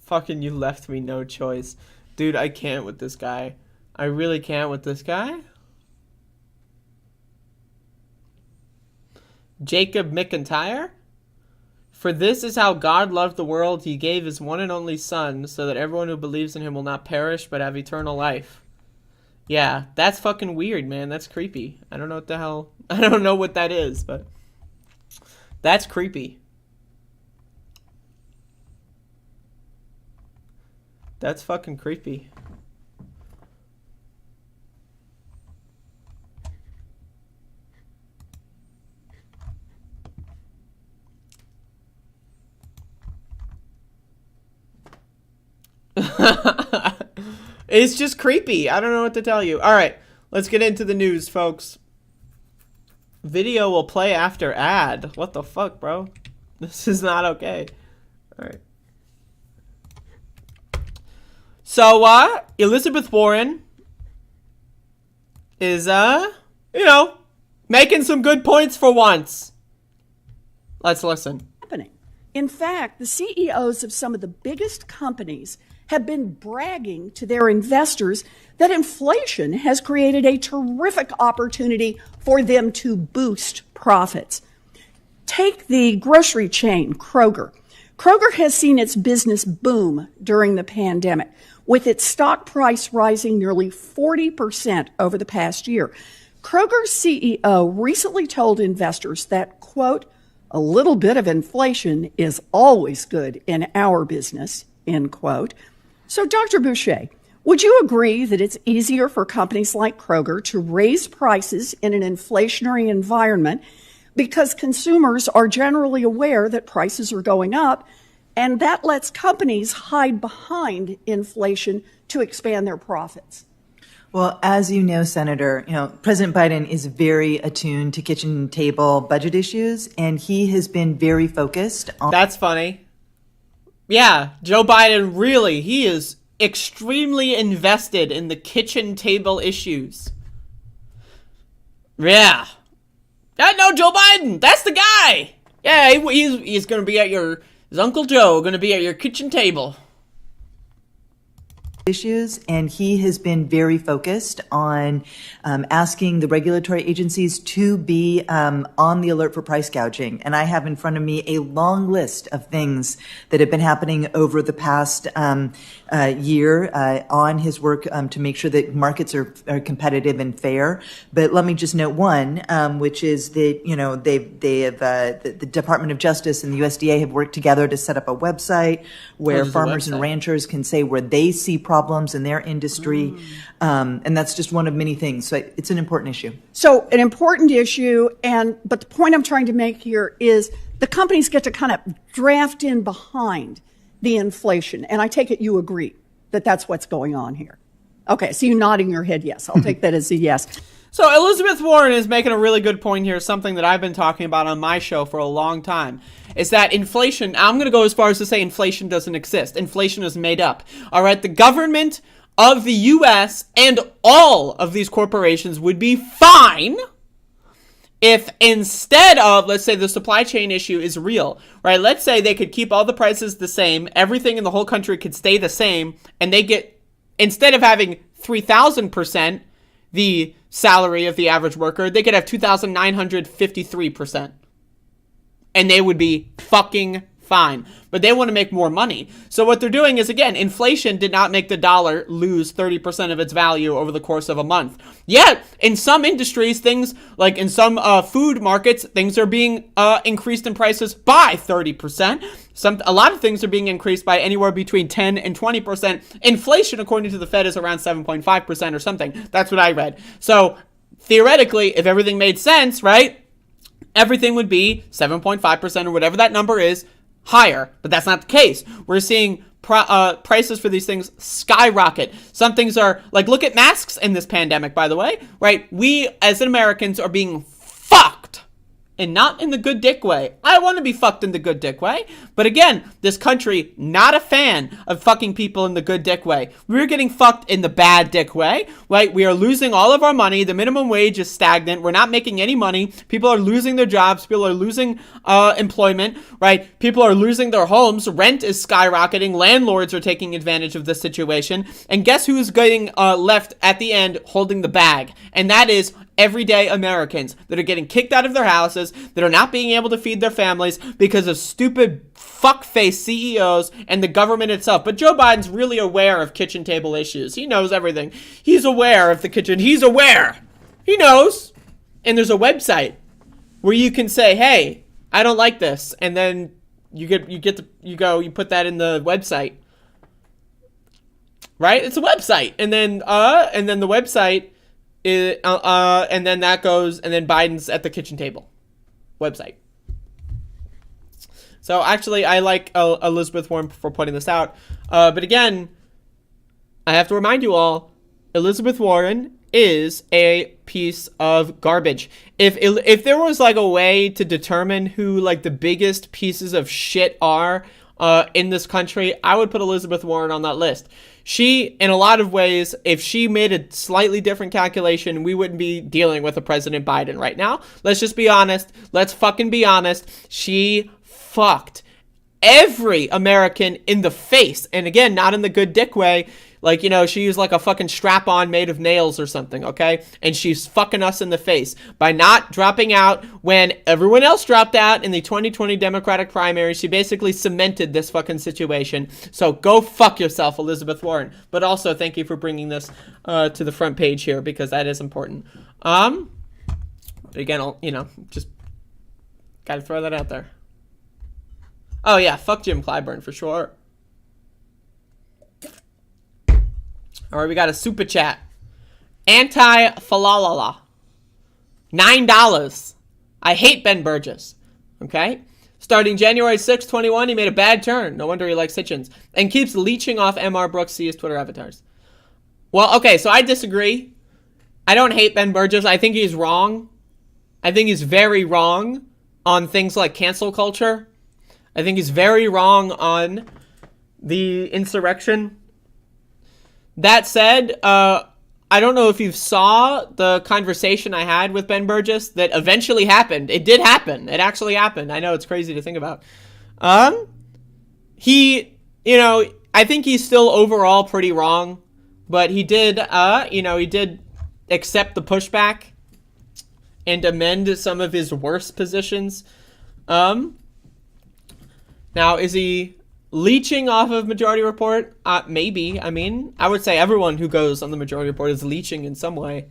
Fucking you left me no choice. Dude, I can't with this guy. I really can't with this guy. Jacob McIntyre? For this is how God loved the world, he gave his one and only son, so that everyone who believes in him will not perish, but have eternal life. Yeah, that's fucking weird, man. That's creepy. I don't know what the hell... I don't know what that is, but... That's creepy. That's fucking creepy. It's just creepy. I don't know what to tell you. All right, let's get into the news, folks. Video will play after ad. What the fuck, bro? This is not okay. All right. So, Elizabeth Warren is, you know, making some good points for once. Let's listen. In fact, the CEOs of some of the biggest companies have been bragging to their investors that inflation has created a terrific opportunity for them to boost profits. Take the grocery chain, Kroger. Kroger has seen its business boom during the pandemic, with its stock price rising nearly 40% over the past year. Kroger's CEO recently told investors that, quote, a little bit of inflation is always good in our business, end quote. So, Dr. Boucher, would you agree that it's easier for companies like Kroger to raise prices in an inflationary environment because consumers are generally aware that prices are going up, and that lets companies hide behind inflation to expand their profits? Well, as you know, Senator, President Biden is very attuned to kitchen table budget issues, and he has been very focused on... That's funny. Yeah, Joe Biden really, he is extremely invested in the kitchen table issues. Yeah. I know Joe Biden. That's the guy. Yeah, he's going to be at his Uncle Joe, going to be at your kitchen table. Issues, and he has been very focused on asking the regulatory agencies to be on the alert for price gouging. And I have in front of me a long list of things that have been happening over the past year on his work to make sure that markets are competitive and fair. But let me just note one, which is that the Department of Justice and the USDA have worked together to set up a website where farmers and ranchers can say where they see problems in their industry. And that's just one of many things. So it's an important issue. So an important issue, but the point I'm trying to make here is the companies get to kind of draft in behind the inflation. And I take it you agree that that's what's going on here. Okay, so you're nodding your head yes. I'll take that as a yes. So Elizabeth Warren is making a really good point here, something that I've been talking about on my show for a long time, is that inflation, I'm going to go as far as to say inflation doesn't exist. Inflation is made up. All right, the government of the U.S. and all of these corporations would be fine if instead of, let's say the supply chain issue is real, right? Let's say they could keep all the prices the same, everything in the whole country could stay the same, and they get, instead of having 3,000% the salary of the average worker, they could have 2,953%. And they would be fucking fine. But they want to make more money. So what they're doing is, again, inflation did not make the dollar lose 30% of its value over the course of a month. Yet, in some industries, things like in some food markets, things are being increased in prices by 30%. A lot of things are being increased by anywhere between 10 and 20%. Inflation, according to the Fed, is around 7.5% or something. That's what I read. So theoretically, if everything made sense, right, everything would be 7.5% or whatever that number is higher. But that's not the case. We're seeing prices for these things skyrocket. Some things are, like, look at masks in this pandemic, by the way, right? We, as Americans, are being fucked. And not in the good dick way. I want to be fucked in the good dick way. But again, this country, not a fan of fucking people in the good dick way. We're getting fucked in the bad dick way, right? We are losing all of our money. The minimum wage is stagnant. We're not making any money. People are losing their jobs. People are losing employment, right? People are losing their homes. Rent is skyrocketing. Landlords are taking advantage of this situation. And guess who's getting left at the end holding the bag? And that is everyday Americans that are getting kicked out of their houses, that are not being able to feed their families because of stupid fuckface CEOs and the government itself. But Joe Biden's really aware of kitchen table issues. He knows everything. He's aware of the kitchen. He's aware. He knows. And there's a website where you can say, hey, I don't like this. And then you put that in the website. Right? It's a website. And then the website and then that goes, and then Biden's at the kitchen table website. So actually, I like Elizabeth Warren for putting this out. But again, I have to remind you all, Elizabeth Warren is a piece of garbage. If there was like a way to determine who like the biggest pieces of shit are in this country, I would put Elizabeth Warren on that list. She, in a lot of ways, if she made a slightly different calculation, we wouldn't be dealing with a President Biden right now. Let's just be honest. Let's fucking be honest. She fucked every American in the face. And again, not in the good dick way. Like, you know, she used like a fucking strap-on made of nails or something, okay? And she's fucking us in the face by not dropping out when everyone else dropped out in the 2020 Democratic primary. She basically cemented this fucking situation. So go fuck yourself, Elizabeth Warren. But also, thank you for bringing this to the front page here, because that is important. Again, I'll, just gotta throw that out there. Oh yeah, fuck Jim Clyburn for sure. All right, we got a super chat. Anti-falalala. $9. I hate Ben Burgess. Okay? Starting January 6, 21, he made a bad turn. No wonder he likes Hitchens. And keeps leeching off MR Brooks' his Twitter avatars. Well, okay, so I disagree. I don't hate Ben Burgess. I think he's wrong. I think he's very wrong on things like cancel culture. I think he's very wrong on the insurrection. That said, I don't know if you saw the conversation I had with Ben Burgess that eventually happened. It did happen. It actually happened. I know it's crazy to think about. He, I think he's still overall pretty wrong, but he did, he did accept the pushback and amend some of his worst positions. Now, is he leeching off of Majority Report? Maybe. I mean, I would say everyone who goes on the Majority Report is leeching in some way.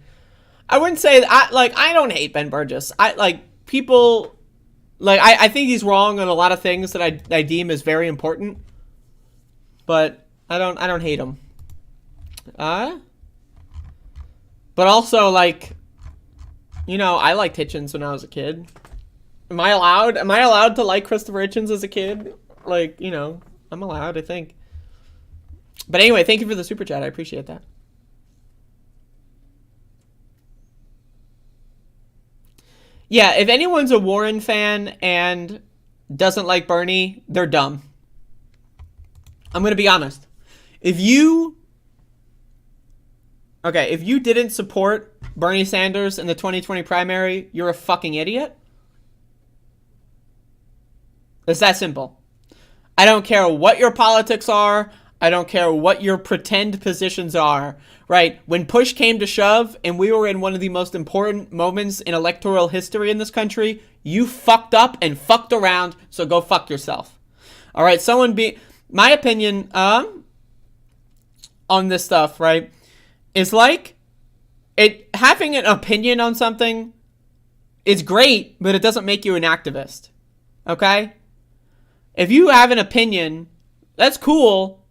I wouldn't say that, I don't hate Ben Burgess. I think he's wrong on a lot of things that I deem as very important, but I don't hate him. But also, I liked Hitchens when I was a kid. Am I allowed to like Christopher Hitchens as a kid? I'm allowed, I think. But anyway, thank you for the super chat. I appreciate that. Yeah, if anyone's a Warren fan and doesn't like Bernie, they're dumb. I'm going to be honest. If you didn't support Bernie Sanders in the 2020 primary, you're a fucking idiot. It's that simple. I don't care what your politics are. I don't care what your pretend positions are, right? When push came to shove and we were in one of the most important moments in electoral history in this country, you fucked up and fucked around, so go fuck yourself. All right, my opinion on this stuff, right, is having an opinion on something is great, but it doesn't make you an activist, okay? If you have an opinion, that's cool,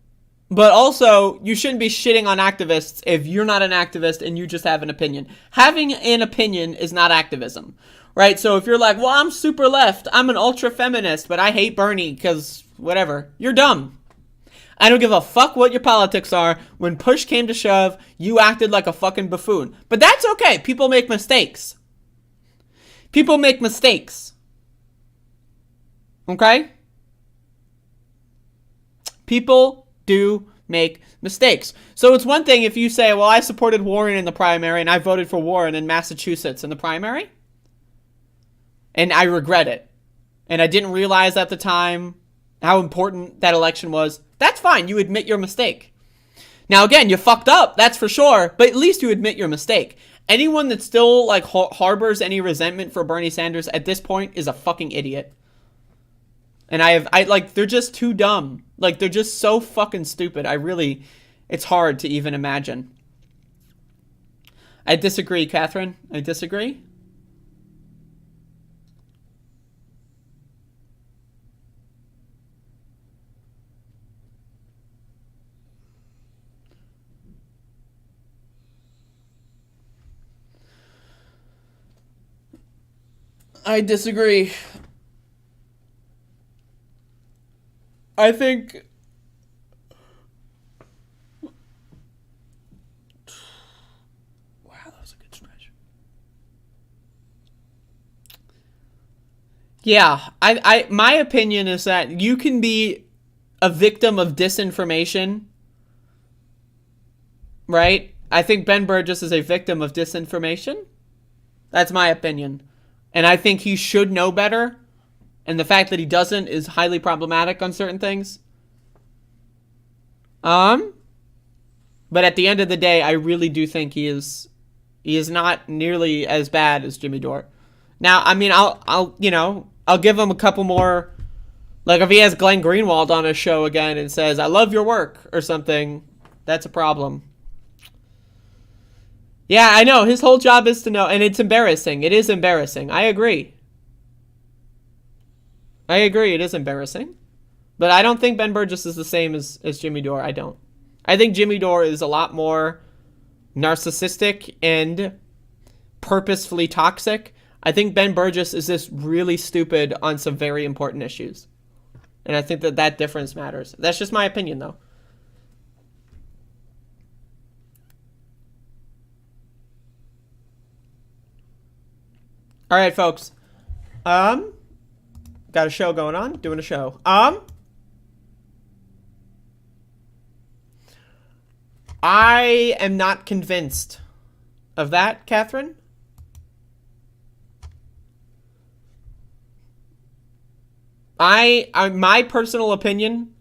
but also you shouldn't be shitting on activists if you're not an activist and you just have an opinion. Having an opinion is not activism, right? So if you're like, well, I'm super left, I'm an ultra feminist, but I hate Bernie because whatever, you're dumb. I don't give a fuck what your politics are. When push came to shove, you acted like a fucking buffoon. But that's okay. People make mistakes. People make mistakes. Okay? People do make mistakes. So it's one thing if you say, well, I supported Warren in the primary and I voted for Warren in Massachusetts in the primary, and I regret it. And I didn't realize at the time how important that election was. That's fine. You admit your mistake. Now, again, you fucked up. That's for sure. But at least you admit your mistake. Anyone that still harbors any resentment for Bernie Sanders at this point is a fucking idiot. And they're just too dumb. They're just so fucking stupid. It's hard to even imagine. I disagree, Catherine. I disagree. I disagree. I think wow, that was a good stretch. Yeah, my opinion is that you can be a victim of disinformation, right? I think Ben Burgess is a victim of disinformation. That's my opinion. And I think he should know better. And the fact that he doesn't is highly problematic on certain things. But at the end of the day, I really do think he is not nearly as bad as Jimmy Dore. Now, I mean, I'll give him a couple more. If he has Glenn Greenwald on his show again and says, I love your work or something, that's a problem. Yeah, I know. His whole job is to know, and it's embarrassing. It is embarrassing. I agree. It is embarrassing. But I don't think Ben Burgess is the same as Jimmy Dore. I don't. I think Jimmy Dore is a lot more narcissistic and purposefully toxic. I think Ben Burgess is just really stupid on some very important issues. And I think that difference matters. That's just my opinion, though. All right, folks. Got a show going on. Doing a show. I am not convinced of that, Catherine. My personal opinion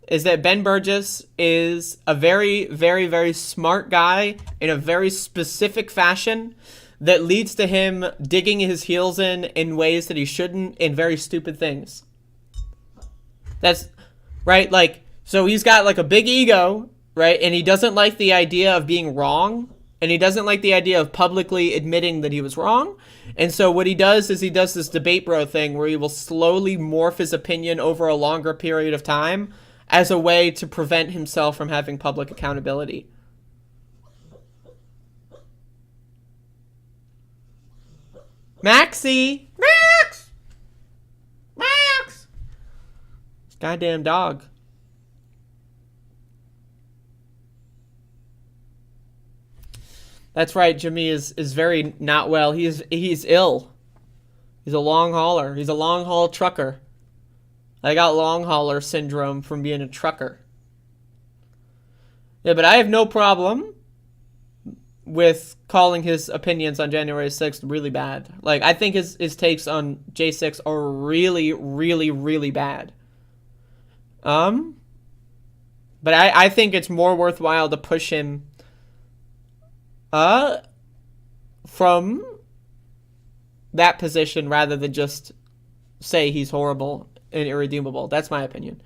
is that Ben Burgess is a very, very, very smart guy in a very specific fashion that leads to him digging his heels in ways that he shouldn't, in very stupid things. That's right. Like, so he's got like a big ego, right? And he doesn't like the idea of being wrong. And he doesn't like the idea of publicly admitting that he was wrong. And so what he does is he does this debate bro thing where he will slowly morph his opinion over a longer period of time as a way to prevent himself from having public accountability. Maxie! Max! Goddamn dog. That's right, Jimmy is very not well. He's ill. He's a long hauler. He's a long haul trucker. I got long hauler syndrome from being a trucker. Yeah, but I have no problem with calling his opinions on January 6th really bad. Like, I think his takes on J6 are really, really, really bad. But I think it's more worthwhile to push him from that position rather than just say he's horrible and irredeemable. That's my opinion.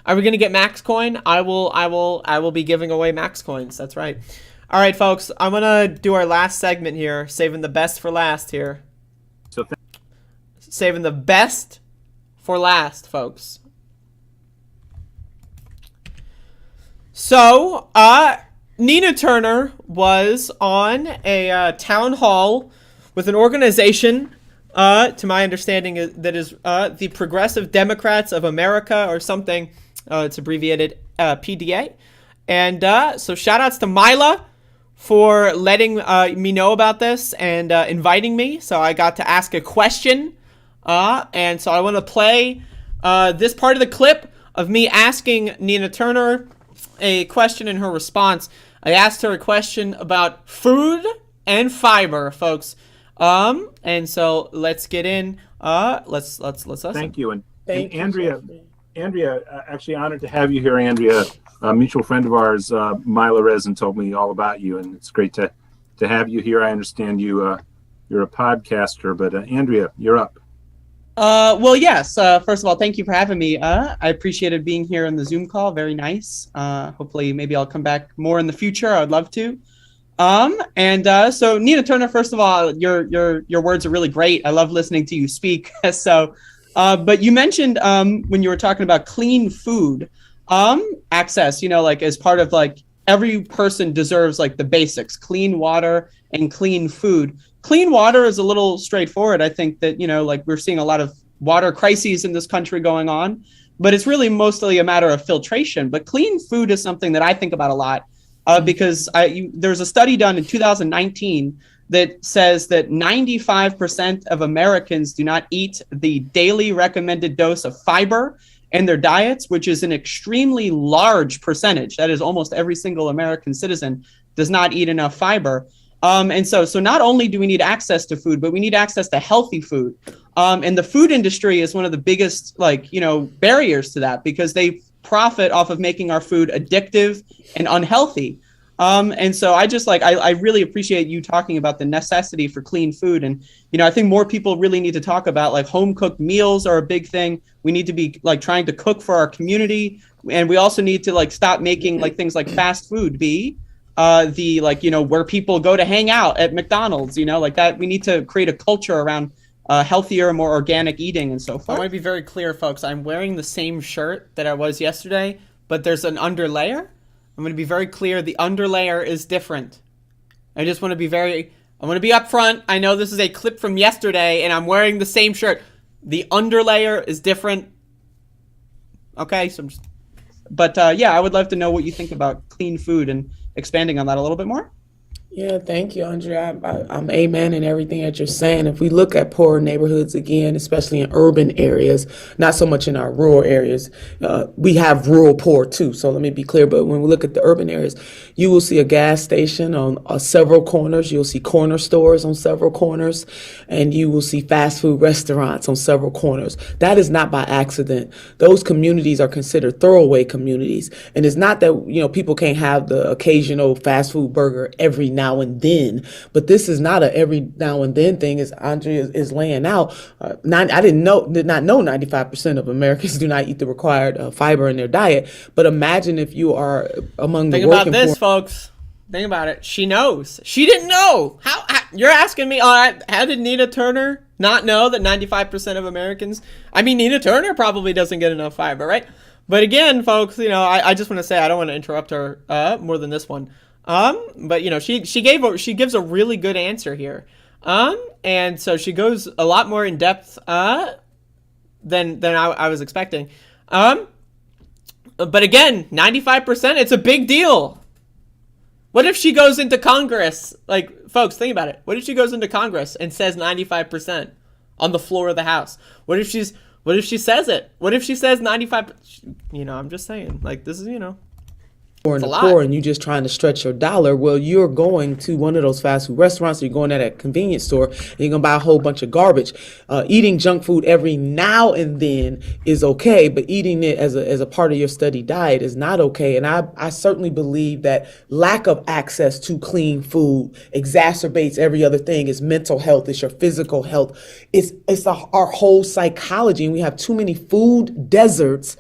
Are we gonna get Max Coin? I will be giving away Max Coins. That's right. All right, folks. I'm gonna do our last segment here, saving the best for last here. Saving the best for last, folks. So, Nina Turner was on a town hall with an organization, to my understanding, that is the Progressive Democrats of America or something. It's abbreviated PDA. And so shout outs to Mila for letting me know about this and inviting me. So I got to ask a question. And so I want to play this part of the clip of me asking Nina Turner a question and her response. I asked her a question about food and fiber, folks. And so let's get in. Let's listen. Thank you. And Andrea, actually honored to have you here, Andrea. A mutual friend of ours, Mila Rezin, told me all about you, and it's great to have you here. I understand you're a podcaster, but Andrea, you're up. Well, yes. First of all, thank you for having me. I appreciated being here on the Zoom call. Very nice. Hopefully, maybe I'll come back more in the future. I'd love to. So Nina Turner, first of all, your words are really great. I love listening to you speak. So, but you mentioned when you were talking about clean food access, like as part of like every person deserves like the basics, clean water and clean food. Clean water is a little straightforward. I think that, like we're seeing a lot of water crises in this country going on, but it's really mostly a matter of filtration. But clean food is something that I think about a lot because there's a study done in 2019 that says that 95% of Americans do not eat the daily recommended dose of fiber in their diets, which is an extremely large percentage. That is almost every single American citizen does not eat enough fiber. And so not only do we need access to food, but we need access to healthy food. And the food industry is one of the biggest, barriers to that because they profit off of making our food addictive and unhealthy. And so I really appreciate you talking about the necessity for clean food. And, I think more people really need to talk about like home cooked meals are a big thing. We need to be like trying to cook for our community. And we also need to like stop making like things like fast food be where people go to hang out at McDonald's, like that. We need to create a culture around healthier, more organic eating and so forth. I want to be very clear, folks. I'm wearing the same shirt that I was yesterday, but there's an underlayer. I'm going to be very clear. The underlayer is different. I want to be upfront. I know this is a clip from yesterday and I'm wearing the same shirt. The underlayer is different. Okay. I would love to know what you think about clean food and expanding on that a little bit more. Yeah, thank you, Andrea. I'm amen in everything that you're saying. If we look at poorer neighborhoods again, especially in urban areas, not so much in our rural areas, we have rural poor too. So let me be clear. But when we look at the urban areas, you will see a gas station on several corners. You'll see corner stores on several corners, and you will see fast food restaurants on several corners. That is not by accident. Those communities are considered throwaway communities, and it's not that people can't have the occasional fast food burger every now and then, but this is not a every now and then thing, as Andrea is laying out. I did not know 95% of Americans do not eat the required fiber in their diet. But imagine if you are among the working poor. Think about this, folks. Think about it. She knows. She didn't know. How you're asking me? All right. How did Nina Turner not know that 95% of Americans? I mean, Nina Turner probably doesn't get enough fiber, right? But again, folks, I just want to say I don't want to interrupt her more than this one. But she gives a really good answer here. And so she goes a lot more in depth than I was expecting. But again, 95%, it's a big deal. What if she goes into Congress? Like, folks, think about it. What if she goes into Congress and says 95% on the floor of the House? What if she says it? What if she says 95%? I'm just saying, like, this is, Or in the poor, and you just trying to stretch your dollar. Well, you're going to one of those fast food restaurants, or you're going at a convenience store, and you're gonna buy a whole bunch of garbage. Eating junk food every now and then is okay, but eating it as a part of your steady diet is not okay. And I certainly believe that lack of access to clean food exacerbates every other thing. It's mental health, it's your physical health, it's our whole psychology. And we have too many food deserts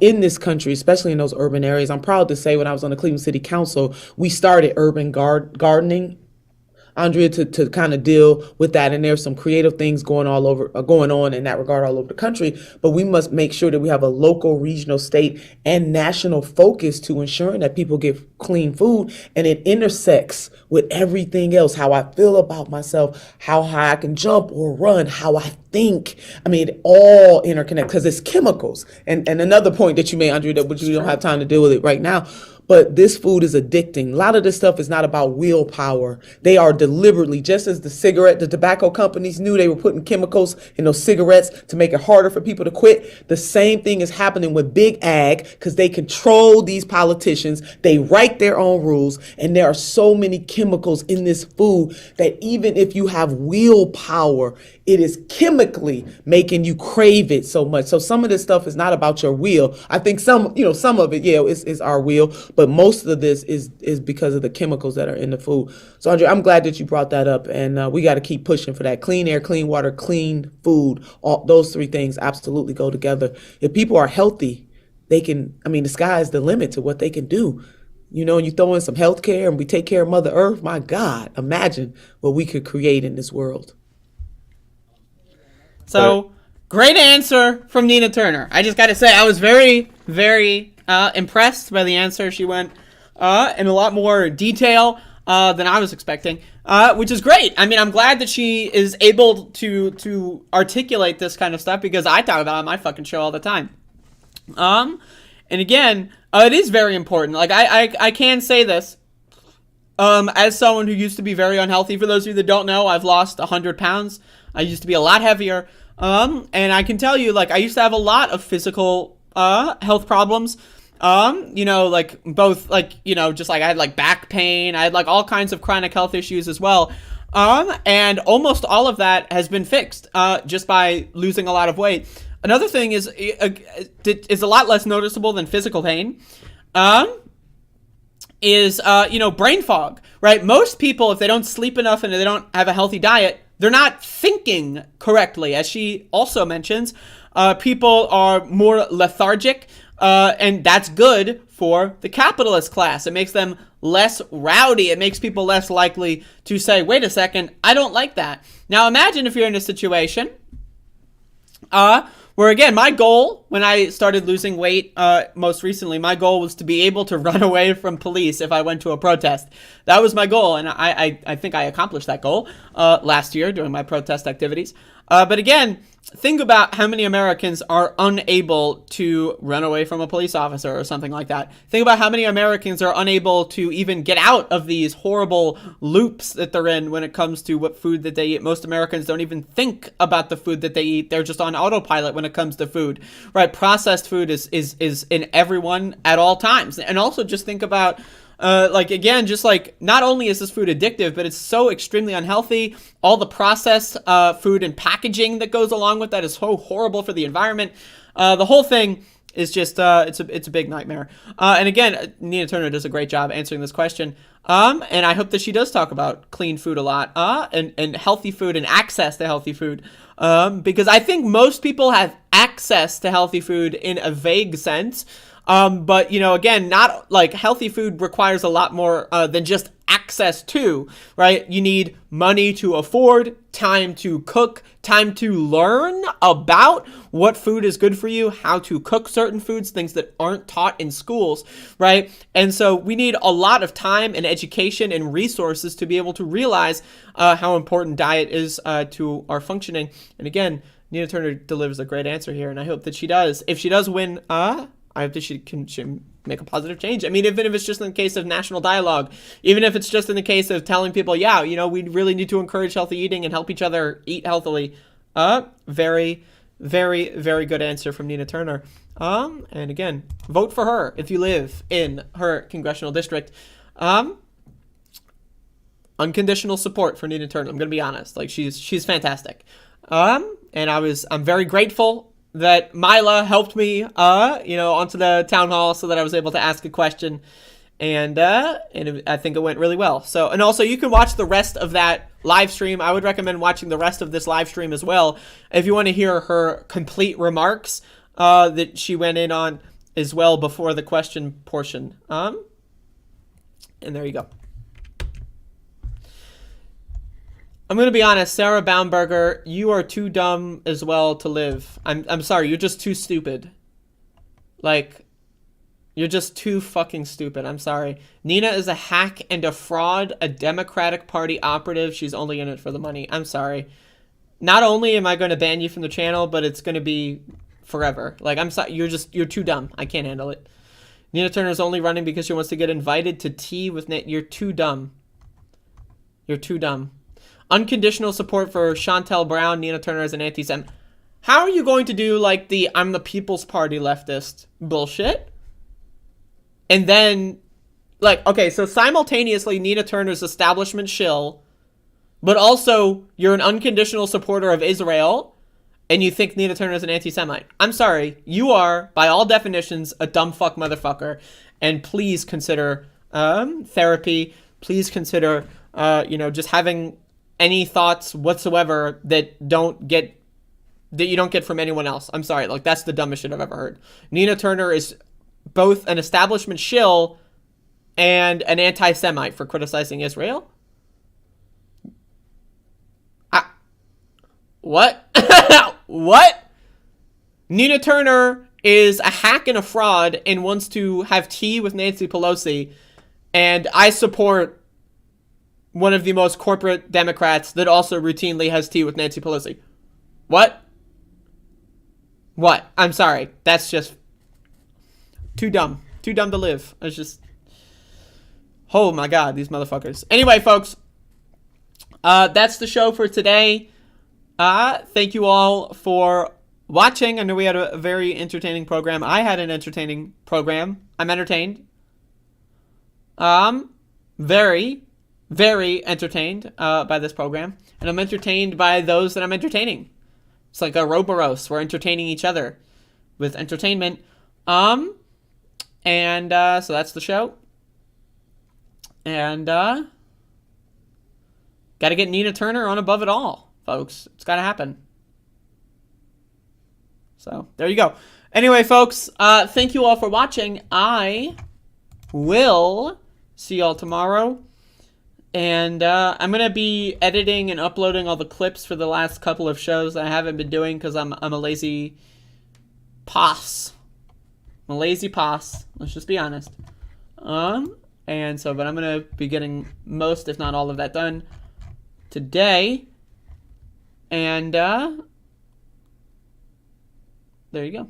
in this country, especially in those urban areas. I'm proud to say when I was on the Cleveland City Council, we started urban gardening, Andrea, to kind of deal with that. And there's some creative things going on in that regard all over the country. But we must make sure that we have a local, regional, state, and national focus to ensuring that people get clean food. And it intersects with everything else, how I feel about myself, how high I can jump or run, how I think. I mean, it all interconnects because it's chemicals. And another point that you made, Andrea, that we don't have time to deal with it right now. But this food is addicting. A lot of this stuff is not about willpower. They are deliberately, just as the tobacco companies knew they were putting chemicals in those cigarettes to make it harder for people to quit. The same thing is happening with big ag because they control these politicians. They write their own rules. And there are so many chemicals in this food that even if you have willpower, it is chemically making you crave it so much. So some of this stuff is not about your will. I think some of it, is our will. But most of this is because of the chemicals that are in the food. So, Andrea, I'm glad that you brought that up. And we got to keep pushing for that. Clean air, clean water, clean food. All those three things absolutely go together. If people are healthy, they can, the sky is the limit to what they can do. And you throw in some health care and we take care of Mother Earth. My God, imagine what we could create in this world. So, great answer from Nina Turner. I just got to say, I was very, very impressed by the answer. She went in a lot more detail than I was expecting, which is great. I'm glad that she is able to articulate this kind of stuff because I talk about it on my fucking show all the time. And again, it is very important. Like, I can say this. As someone who used to be very unhealthy, for those of you that don't know, I've lost 100 pounds. I used to be a lot heavier. And I can tell you, like, I used to have a lot of physical health problems. Like both, like, just like I had like back pain. I had like all kinds of chronic health issues as well. And almost all of that has been fixed just by losing a lot of weight. Another thing is a lot less noticeable than physical pain. Is brain fog, right? Most people, if they don't sleep enough and they don't have a healthy diet, they're not thinking correctly. As she also mentions, people are more lethargic, and that's good for the capitalist class. It makes them less rowdy. It makes people less likely to say, wait a second, I don't like that. Now imagine if you're in a situation where, again, my goal when I started losing weight most recently, my goal was to be able to run away from police if I went to a protest. That was my goal, and I think I accomplished that goal last year during my protest activities. But again, think about how many Americans are unable to run away from a police officer or something like that. Think about how many Americans are unable to even get out of these horrible loops that they're in when it comes to what food that they eat. Most Americans don't even think about the food that they eat. They're just on autopilot when it comes to food, right? Processed food is in everyone at all times. And also just think about again, just like, not only is this food addictive, but it's so extremely unhealthy. All the processed food and packaging that goes along with that is so horrible for the environment. The whole thing is just, it's a big nightmare. And again, Nina Turner does a great job answering this question. And I hope that she does talk about clean food a lot, and healthy food and access to healthy food. Because I think most people have access to healthy food in a vague sense. But, again, not like healthy food requires a lot more than just access to, right? You need money to afford, time to cook, time to learn about what food is good for you, how to cook certain foods, things that aren't taught in schools, right? And so we need a lot of time and education and resources to be able to realize how important diet is to our functioning. And again, Nina Turner delivers a great answer here, and I hope that she does. If she does win, I hope that she can make a positive change. I mean, even if it's just in the case of national dialogue, even if it's just in the case of telling people, yeah, we really need to encourage healthy eating and help each other eat healthily. Very, very, very good answer from Nina Turner. And again, vote for her if you live in her congressional district. Unconditional support for Nina Turner. I'm gonna be honest, like she's fantastic. And I'm very grateful that Mila helped me, onto the town hall so that I was able to ask a question, and I think it went really well. So, and also you can watch the rest of that live stream. I would recommend watching the rest of this live stream as well if you want to hear her complete remarks that she went in on as well before the question portion. And there you go. I'm going to be honest, Sarah Baumberger, you are too dumb as well to live. I'm sorry, you're just too stupid. Like, you're just too fucking stupid. I'm sorry. Nina is a hack and a fraud, a Democratic Party operative. She's only in it for the money. I'm sorry. Not only am I going to ban you from the channel, but it's going to be forever. Like, I'm sorry, you're too dumb. I can't handle it. Nina Turner's only running because she wants to get invited to tea with Nate. You're too dumb. You're too dumb. Unconditional support for Chantel Brown, Nina Turner as an anti-Semite. How are you going to do like the I'm the People's Party leftist bullshit? And then, like, okay, so simultaneously Nina Turner's establishment shill, but also you're an unconditional supporter of Israel, and you think Nina Turner is an anti-Semite. I'm sorry, you are, by all definitions, a dumb fuck motherfucker, and please consider therapy. Please consider, just having any thoughts whatsoever that you don't get from anyone else. I'm sorry, like, that's the dumbest shit I've ever heard. Nina Turner is both an establishment shill and an anti-Semite for criticizing Israel. What? What? Nina Turner is a hack and a fraud and wants to have tea with Nancy Pelosi, and I support one of the most corporate Democrats that also routinely has tea with Nancy Pelosi. What? What? I'm sorry. That's just too dumb. Too dumb to live. It's just, oh my God, these motherfuckers. Anyway, folks, that's the show for today. Thank you all for watching. I know we had a very entertaining program. I had an entertaining program. I'm entertained. Very, very entertained by this program. And I'm entertained by those that I'm entertaining. It's like a Roboros. We're entertaining each other with entertainment. So that's the show. And got to get Nina Turner on above it all, folks. It's got to happen. So there you go. Anyway, folks, thank you all for watching. I will see y'all tomorrow. And I'm going to be editing and uploading all the clips for the last couple of shows that I haven't been doing because I'm a lazy poss. I'm a lazy poss. Let's just be honest. But I'm going to be getting most, if not all of that done today. And there you go.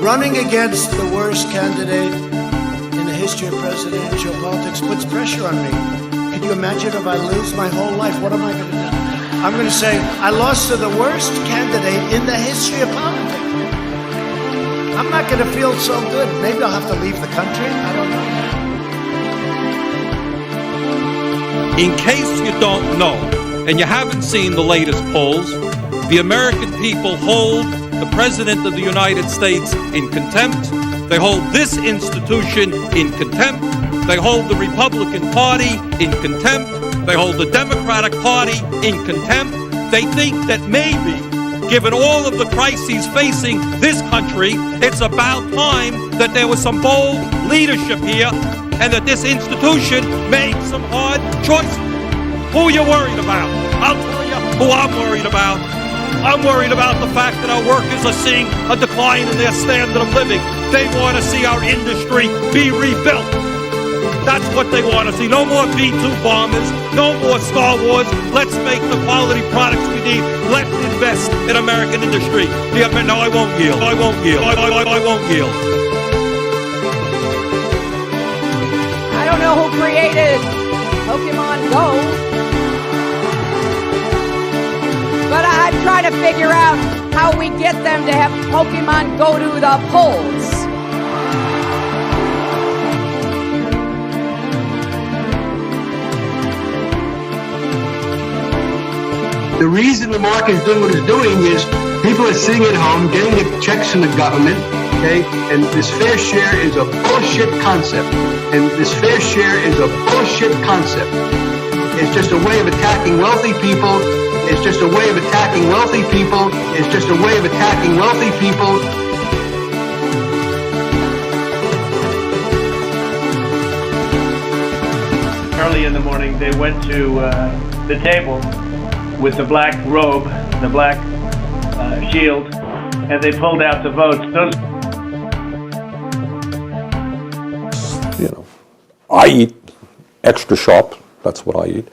Running against the worst candidate in the history of presidential politics puts pressure on me. Could you imagine if I lose my whole life? What am I going to do? I'm going to say, I lost to the worst candidate in the history of politics. I'm not going to feel so good. Maybe I'll have to leave the country. I don't know. In case you don't know, and you haven't seen the latest polls, the American people hold the President of the United States in contempt. They hold this institution in contempt. They hold the Republican Party in contempt. They hold the Democratic Party in contempt. They think that maybe, given all of the crises facing this country, it's about time that there was some bold leadership here and that this institution made some hard choices. Who are you worried about? I'll tell you who I'm worried about. I'm worried about the fact that our workers are seeing a decline in their standard of living. They want to see our industry be rebuilt. That's what they want to see. No more B-2 bombers. No more Star Wars. Let's make the quality products we need. Let's invest in American industry. No, I won't yield. I won't yield. I won't yield. I don't know who created Pokemon Go, but I'm trying to figure out how we get them to have Pokemon go to the polls. The reason the market is doing what it's doing is people are sitting at home getting the checks from the government, okay? And this fair share is a bullshit concept. And this fair share is a bullshit concept. It's just a way of attacking wealthy people. It's just a way of attacking wealthy people. It's just a way of attacking wealthy people. Early in the morning, they went to the table with the black robe, the black shield, and they pulled out the votes. You know, I eat extra sharp. That's what I eat.